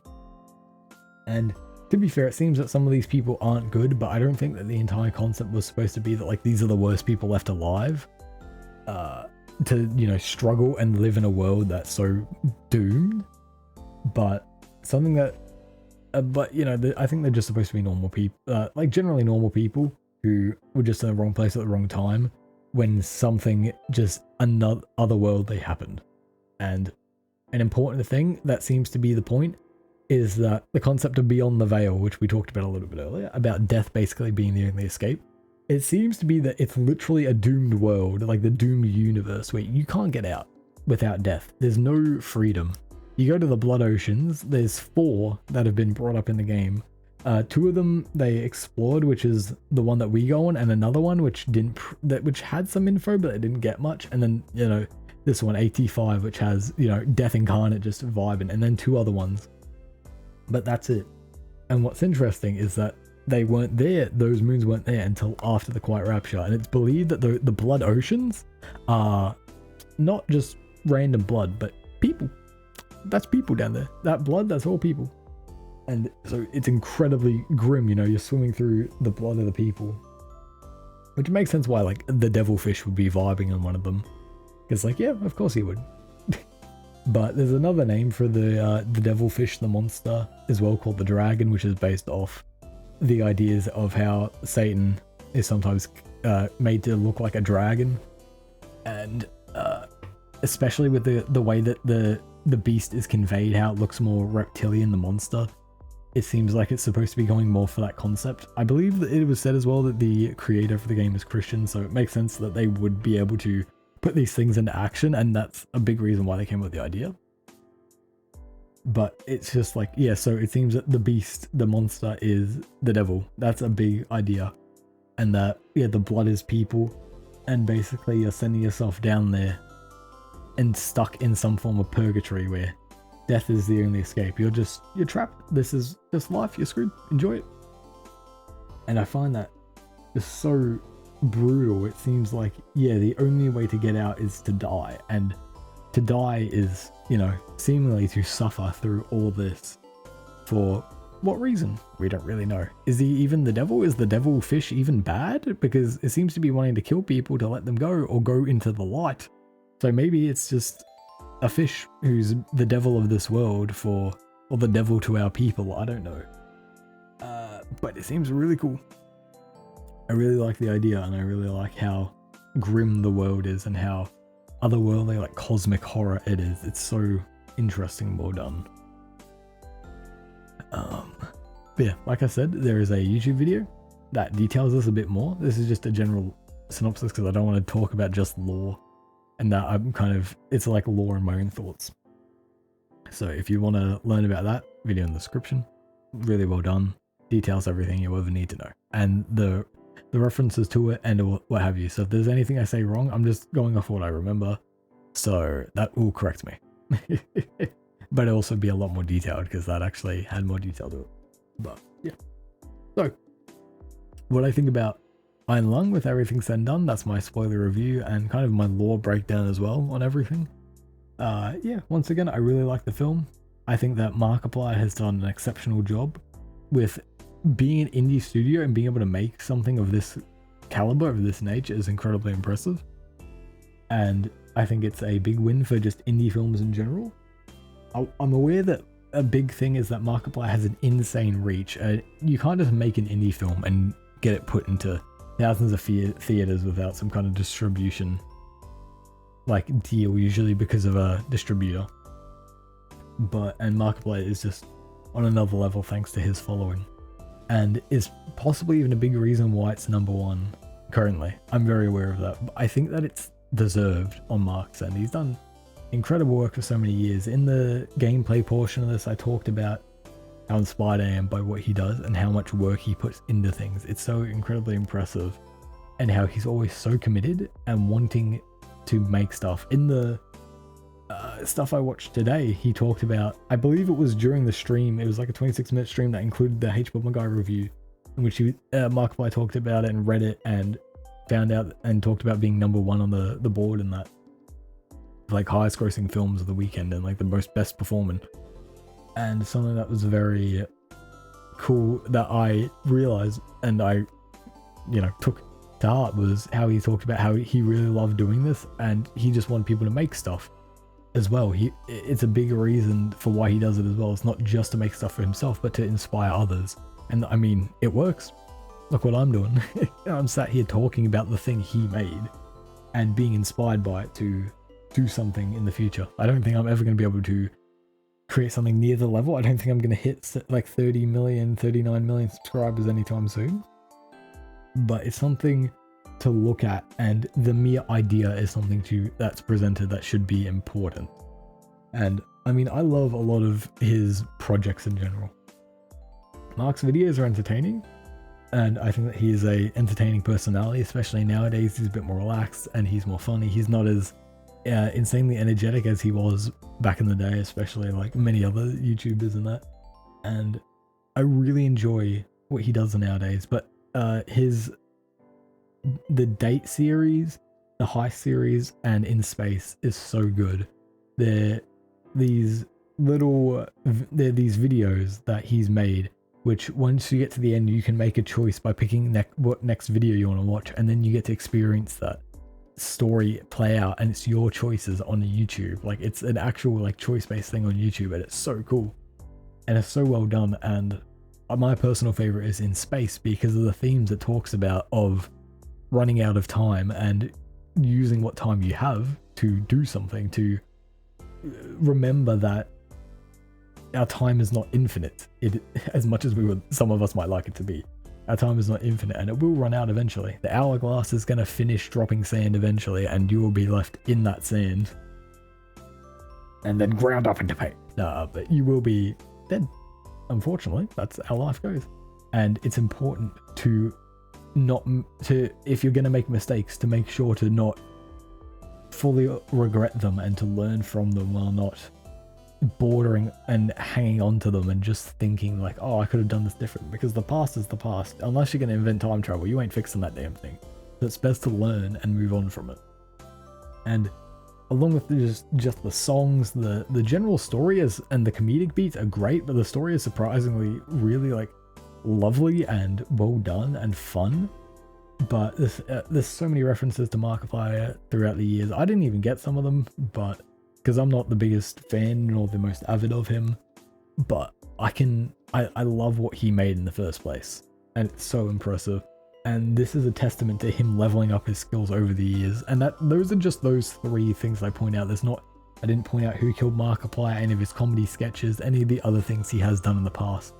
And to be fair, it seems that some of these people aren't good, but I don't think that the entire concept was supposed to be that like these are the worst people left alive. To, you know, struggle and live in a world that's so doomed. But something that but you know, I think they're just supposed to be normal people, like generally normal people who were just in the wrong place at the wrong time when something just another otherworldly happened. And an important thing that seems to be the point is that the concept of beyond the veil, which we talked about a little bit earlier, about death basically being the only escape. It seems to be that it's literally a doomed world, like the doomed universe, where you can't get out without death. There's no freedom. You go to the Blood Oceans, there's 4 that have been brought up in the game. 2 of them they explored, which is the one that we go on, and another one which which had some info, but it didn't get much. And then, you know, this one, AT5, which has, you know, Death Incarnate just vibing, and then 2 other ones. But that's it. And what's interesting is that they weren't there, those moons weren't there until after the Quiet Rapture, and it's believed that the Blood Oceans are not just random blood, but people. That's people down there. That blood, that's all people. And so it's incredibly grim, you know, you're swimming through the blood of the people. Which makes sense why, like, the devilfish would be vibing on one of them. It's like, yeah, of course he would. But there's another name for the devilfish, the monster, as well, called the dragon, which is based off the ideas of how Satan is sometimes made to look like a dragon. And especially with the way that the beast is conveyed, how it looks more reptilian, the monster. It seems like it's supposed to be going more for that concept. I believe that it was said as well that the creator for the game is Christian, so it makes sense that they would be able to put these things into action, and that's a big reason why they came up with the idea. But it's just like, yeah, so it seems that the beast, the monster, is the devil. That's a big idea. And that, yeah, the blood is people, and basically you're sending yourself down there and stuck in some form of purgatory where death is the only escape. You're trapped. This is just life. You're screwed. Enjoy it. And I find that just so brutal. It seems like, yeah, the only way to get out is to die. And to die is, you know, seemingly to suffer through all this. For what reason? We don't really know. Is he even the devil? Is the devil fish even bad? Because it seems to be wanting to kill people to let them go or go into the light. So maybe it's just a fish who's the devil of this world or the devil to our people. I don't know. But it seems really cool. I really like the idea, and I really like how grim the world is and how otherworldly, like cosmic horror it is. It's so interesting, well done. But yeah, like I said, there is a YouTube video that details this a bit more. This is just a general synopsis because I don't want to talk about just lore, and that I'm it's like lore and my own thoughts. So if you want to learn about that, video in the description. Really well done. Details everything you ever need to know, and the references to it and what have you. So if there's anything I say wrong, I'm just going off what I remember, so that will correct me. But it'll also be a lot more detailed because that actually had more detail to it. But yeah, so what I think about Iron Lung with everything said and done, that's my spoiler review and kind of my lore breakdown as well on everything. Yeah, once again, I really like the film. I think that Markiplier has done an exceptional job with being an indie studio, and being able to make something of this caliber, of this nature, is incredibly impressive. And I think it's a big win for just indie films in general. I'm aware that a big thing is that Markiplier has an insane reach. You can't just make an indie film and get it put into thousands of theaters without some kind of distribution like deal, usually because of a distributor. And Markiplier is just on another level thanks to his following, and is possibly even a big reason why it's #1 currently. I'm very aware of that, but I think that it's deserved on Mark's end. He's done incredible work for so many years. In the gameplay portion of this, I talked about how inspired I am by what he does and how much work he puts into things. It's so incredibly impressive, and how he's always so committed and wanting to make stuff. In the stuff I watched today, he talked about, I believe it was during the stream, it was like a 26-minute stream that included the H-Bomber Guy review, in which Markiplier talked about it and read it and found out and talked about being #1 on the board and that, like, highest grossing films of the weekend and like the best performing. And something that was very cool that I realized and I, you know, took to heart was how he talked about how he really loved doing this, and he just wanted people to make stuff as well. It's a big reason for why he does it as well. It's not just to make stuff for himself, but to inspire others. And I mean, it works. Look what I'm doing. I'm sat here talking about the thing he made and being inspired by it to do something in the future. I don't think I'm ever going to be able to create something near the level. I don't think I'm going to hit like 30 million, 39 million subscribers anytime soon. But it's something to look at, and the mere idea is something that's presented that should be important. And I mean, I love a lot of his projects in general. Mark's videos are entertaining, and I think that he is a entertaining personality, especially nowadays. He's a bit more relaxed and he's more funny. He's not as insanely energetic as he was back in the day, especially like many other YouTubers and that. And I really enjoy what he does nowadays. But the Date series, the Heist series, and In Space is so good. They're these videos that he's made, which once you get to the end, you can make a choice by picking what next video you want to watch, and then you get to experience that story play out, and it's your choices on YouTube. Like, it's an actual like choice-based thing on YouTube, and it's so cool and it's so well done. And my personal favorite is In Space because of the themes it talks about of running out of time and using what time you have to do something, to remember that our time is not infinite, as much as some of us might like it to be. Our time is not infinite, and it will run out eventually. The hourglass is going to finish dropping sand eventually, and you will be left in that sand. And then ground up into paint. Nah, but you will be dead. Unfortunately, that's how life goes. And it's important to if you're going to make mistakes, to make sure to not fully regret them and to learn from them while not bordering and hanging on to them and just thinking like, oh, I could have done this different, because the past is the past. Unless you're going to invent time travel, you ain't fixing that damn thing. So it's best to learn and move on from it. And along with just the songs, the general story and the comedic beats are great, but the story is surprisingly really like lovely and well done and fun. But there's so many references to Markiplier throughout the years. I didn't even get some of them, but because I'm not the biggest fan nor the most avid of him, but I love what he made in the first place, and it's so impressive. And this is a testament to him leveling up his skills over the years. And those are just those 3 things I point out. I didn't point out who killed Markiplier, any of his comedy sketches, any of the other things he has done in the past.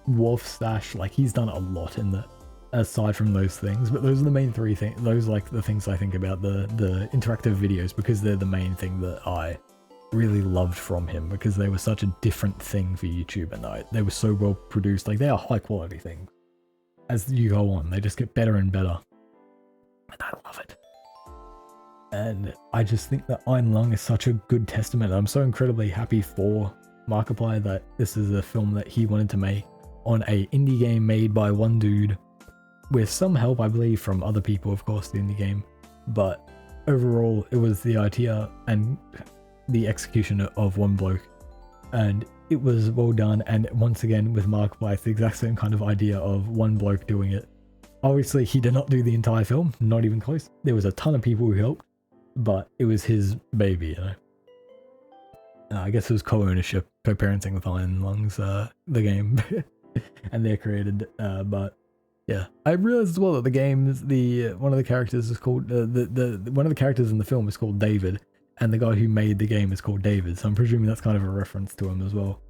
Wolf Stash, like he's done a lot aside from those things, but those are the main 3 things. Those like the things I think about, the interactive videos, because they're the main thing that I really loved from him, because they were such a different thing for YouTube, and they were so well produced. Like they are high quality things. As you go on, they just get better and better, and I love it. And I just think that Iron Lung is such a good testament. I'm so incredibly happy for Markiplier that this is a film that he wanted to make on a indie game made by one dude, with some help, I believe, from other people, of course, the indie game. But overall, it was the idea and the execution of one bloke, and it was well done. And once again, with Markiplier, it's the exact same kind of idea of one bloke doing it. Obviously, he did not do the entire film, not even close. There was a ton of people who helped, but it was his baby, you know. I guess it was co-ownership, co-parenting with Iron Lungs, the game, and they're created. But yeah, I realized as well that the game's one of the characters is called one of the characters in the film is called David, and the guy who made the game is called David. So I'm presuming that's kind of a reference to him as well.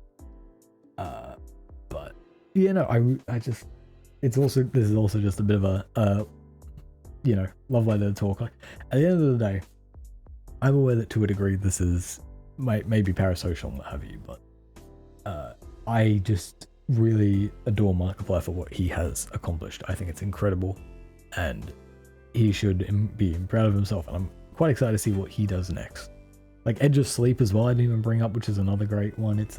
But yeah, no, I just this is also just a bit of a love letter talk. Like, at the end of the day, I'm aware that to a degree this is maybe parasocial and what have you, but I just really adore Markiplier for what he has accomplished. I think it's incredible, and he should be proud of himself, and I'm quite excited to see what he does next. Like Edge of Sleep as well, I didn't even bring up, which is another great one. There's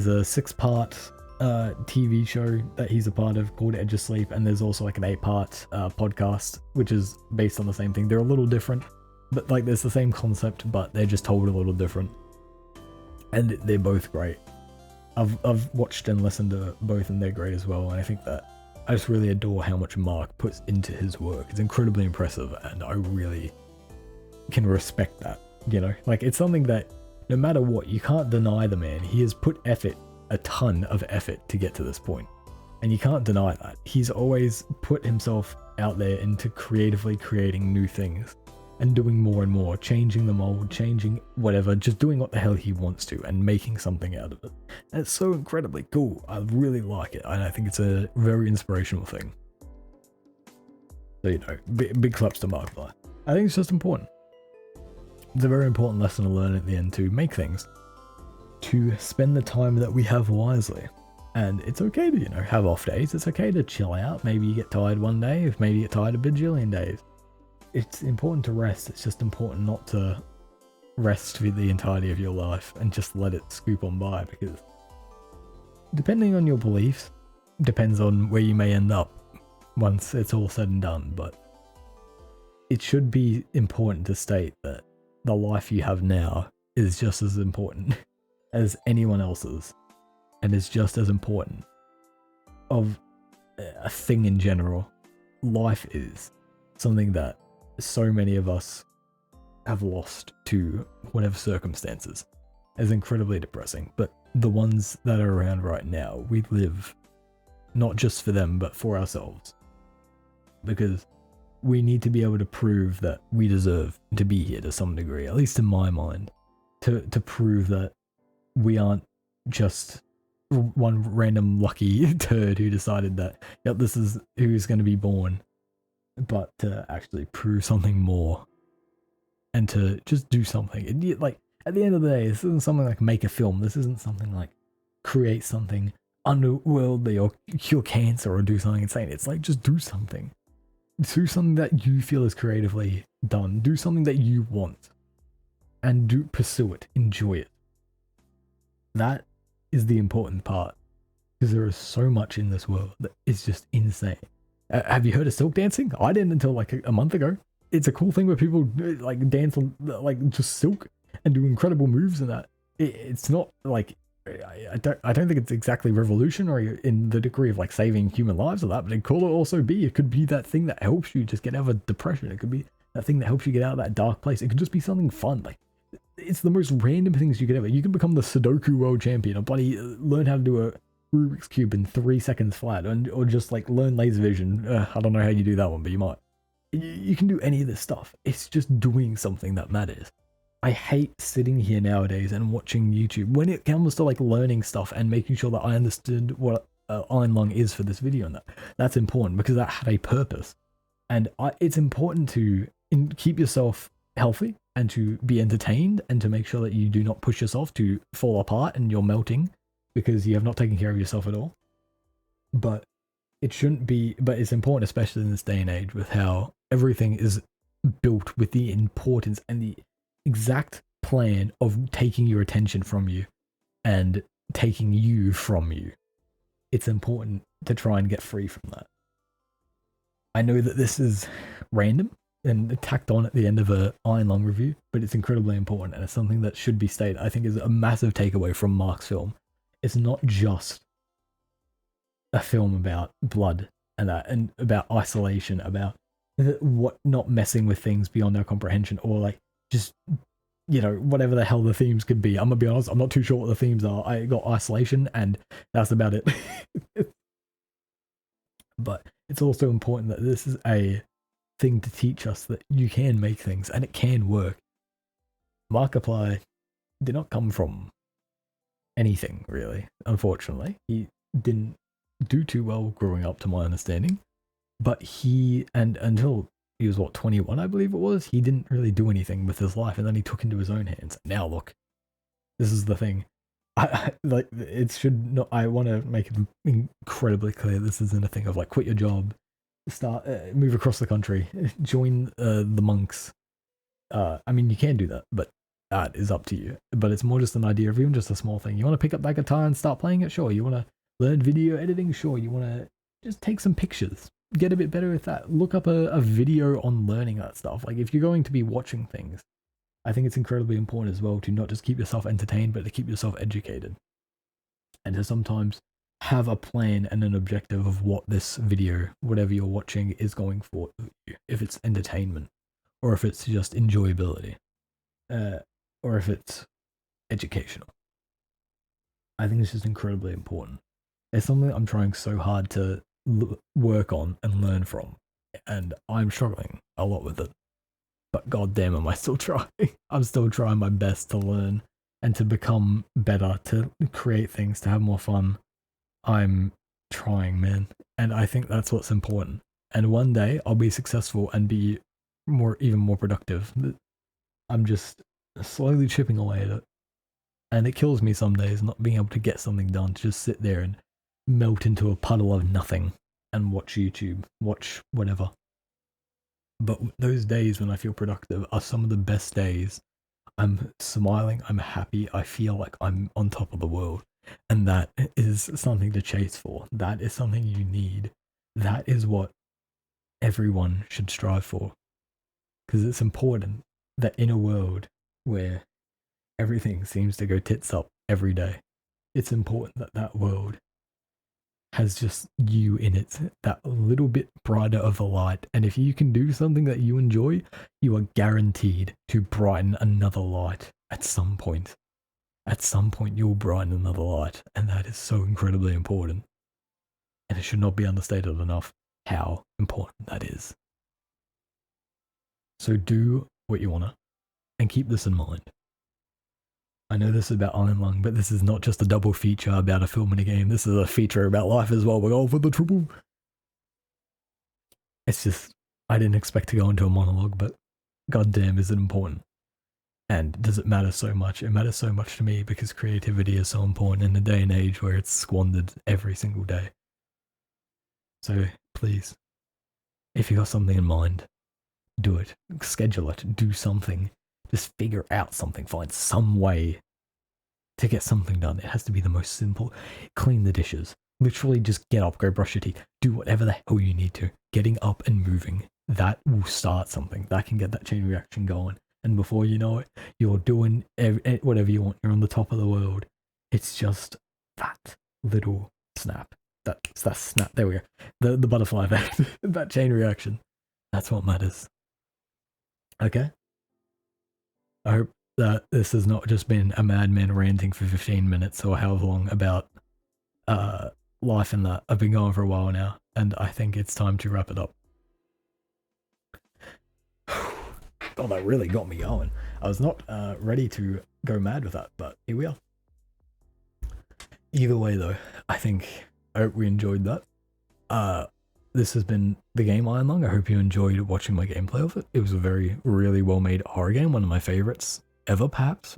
a 6-part TV show that he's a part of called Edge of Sleep, and there's also like an 8-part podcast which is based on the same thing. They're a little different, but like there's the same concept, but they're just told a little different, and they're both great. I've watched and listened to both, and they're great as well. And I think that I just really adore how much Mark puts into his work. It's incredibly impressive, and I really can respect that, you know? Like, it's something that no matter what, you can't deny the man. He has put a ton of effort to get to this point, and you can't deny that. He's always put himself out there into creatively creating new things and doing more and more, changing the mold, changing whatever, just doing what the hell he wants to and making something out of it. And it's so incredibly cool. I really like it, and I think it's a very inspirational thing. So, you know, big claps to Markiplier. I think it's just important. It's a very important lesson to learn at the end, to make things, to spend the time that we have wisely. And it's okay to, have off days. It's okay to chill out. Maybe you get tired one day, maybe you get tired a bajillion days. It's important to rest. It's just important not to rest for the entirety of your life and just let it scoop on by, because depending on your beliefs, depends on where you may end up once it's all said and done. But it should be important to state that the life you have now is just as important as anyone else's, and is just as important of a thing in general. Life is something that so many of us have lost to whatever circumstances. Is incredibly depressing, but the ones that are around right now, we live not just for them, but for ourselves, because we need to be able to prove that we deserve to be here to some degree, at least in my mind, to prove that we aren't just one random lucky turd who decided that, yep, this is who's going to be born, but to actually prove something more and to just do something. Like, at the end of the day, this isn't something like make a film. This isn't something like create something underworldly or cure cancer or do something insane. It's like, just do something. Do something that you feel is creatively done. Do something that you want. And pursue it. Enjoy it. That is the important part. Because there is so much in this world that is just insane. Have you heard of silk dancing? I didn't until like a month ago. It's a cool thing where people like dance on like just silk and do incredible moves and that. It's not like, I don't think it's exactly revolutionary in the degree of like saving human lives or that, but it could also be, it could be that thing that helps you just get out of depression. It could be that thing that helps you get out of that dark place. It could just be something fun. Like, it's the most random things you could ever. You could become the Sudoku world champion or bloody learn how to do a Rubik's Cube in 3 seconds flat, or just like learn laser vision. I don't know how you do that one, but you might. You can do any of this stuff. It's just doing something that matters. I hate sitting here nowadays and watching YouTube when it comes to like learning stuff and making sure that I understood what Einlong is for this video, and that's important because that had a purpose. And it's important to keep yourself healthy and to be entertained and to make sure that you do not push yourself to fall apart and you're melting because you have not taken care of yourself at all. But it shouldn't be, but it's important, especially in this day and age with how everything is built with the importance and the exact plan of taking your attention from you and taking you from you. It's important to try and get free from that. I know that this is random and tacked on at the end of a Einlong review, but it's incredibly important and it's something that should be stated. I think is a massive takeaway from Mark's film. It's not just a film about blood and that, and about isolation, about what not messing with things beyond our comprehension, or like just, you know, whatever the hell the themes could be. I'm gonna be honest, I'm not too sure what the themes are. I got isolation and that's about it. But it's also important that this is a thing to teach us that you can make things and it can work. Markiplier did not come from anything really, unfortunately. He didn't do too well growing up to my understanding, but until he was 21 I believe it was, he didn't really do anything with his life, and then he took into his own hands. Now look, this is the thing. I like, it should not, I want to make it incredibly clear, this isn't a thing of like quit your job, start move across the country, join the monks. I mean, you can do that, but that is up to you. But it's more just an idea of even just a small thing. You want to pick up that guitar and start playing it? Sure. You want to learn video editing? Sure. You want to just take some pictures, get a bit better with that. Look up a video on learning that stuff. Like, if you're going to be watching things, I think it's incredibly important as well to not just keep yourself entertained, but to keep yourself educated. And to sometimes have a plan and an objective of what this video, whatever you're watching, is going for you. If it's entertainment, or if it's just enjoyability, or if it's educational. I think it's just incredibly important. It's something I'm trying so hard to work on and learn from, and I'm struggling a lot with it. But goddamn, am I still trying? I'm still trying my best to learn and to become better, to create things, to have more fun. I'm trying, man, and I think that's what's important. And one day I'll be successful and be even more productive. I'm just slowly chipping away at it, and it kills me some days not being able to get something done, to just sit there and melt into a puddle of nothing and watch YouTube, watch whatever. But those days when I feel productive are some of the best days. I'm smiling, I'm happy, I feel like I'm on top of the world. And that is something to chase for. That is something you need. That is what everyone should strive for. Because it's important that in a world where everything seems to go tits up every day, it's important that that world has just you in it, that little bit brighter of a light. And if you can do something that you enjoy, you are guaranteed to brighten another light at some point. At some point you'll brighten another light, and that is so incredibly important. And it should not be understated enough how important that is. So do what you wanna, and keep this in mind. I know this is about Iron Lung, but this is not just a double feature about a film and a game. This is a feature about life as well. We're going for the triple. It's just, I didn't expect to go into a monologue, but goddamn, is it important? And does it matter so much? It matters so much to me because creativity is so important in a day and age where it's squandered every single day. So please, if you got something in mind, do it. Schedule it. Do something. Just figure out something. Find some way to get something done. It has to be the most simple. Clean the dishes. Literally just get up, go brush your teeth. Do whatever the hell you need to. Getting up and moving. That will start something. That can get that chain reaction going. And before you know it, you're doing whatever you want. You're on the top of the world. It's just that little snap. That's that snap. There we go. The butterfly effect. That chain reaction. That's what matters. Okay? I hope that this has not just been a madman ranting for 15 minutes or however long about life and that. I've been going for a while now, and I think it's time to wrap it up. Oh, that really got me going. I was not ready to go mad with that, but here we are. Either way, though, I hope we enjoyed that. This has been the game Iron Lung. I hope you enjoyed watching my gameplay of it. It was a really well-made horror game, one of my favorites ever, perhaps.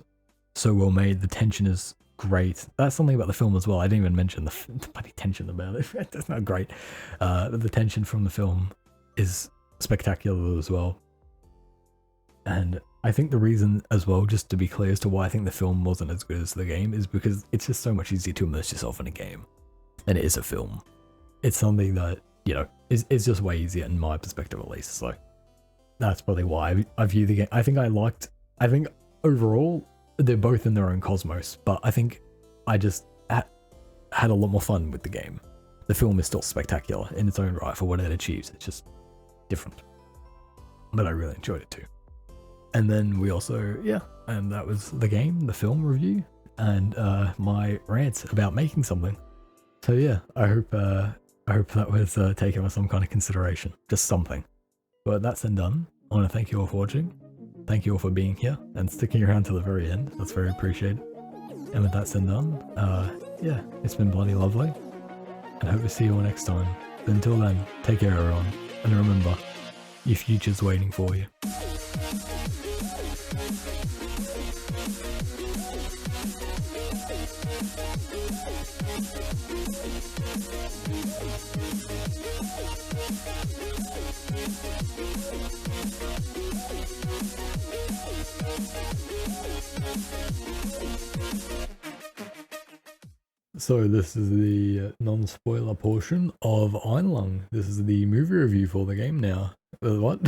So well made. The tension is great. That's something about the film as well. I didn't even mention the bloody tension about it. That's not great. But the tension from the film is spectacular as well. And I think the reason as well, just to be clear as to why I think the film wasn't as good as the game, is because it's just so much easier to immerse yourself in a game. And it is a film. It's something that, you know, is just way easier in my perspective at least. So that's probably why I view the game. I think overall, they're both in their own cosmos, but I think I just had a lot more fun with the game. The film is still spectacular in its own right for what it achieves. It's just different. But I really enjoyed it too. And then we also, and that was the game, the film review, and my rant about making something. So yeah, I hope that was taken with some kind of consideration, just something. But that's then done. I want to thank you all for watching. Thank you all for being here and sticking around to the very end. That's very appreciated. And with that then done, it's been bloody lovely. And I hope to see you all next time. But until then, take care everyone. And remember, your future's waiting for you. So this is the non-spoiler portion of Iron Lung. This is the movie review for the game now. What?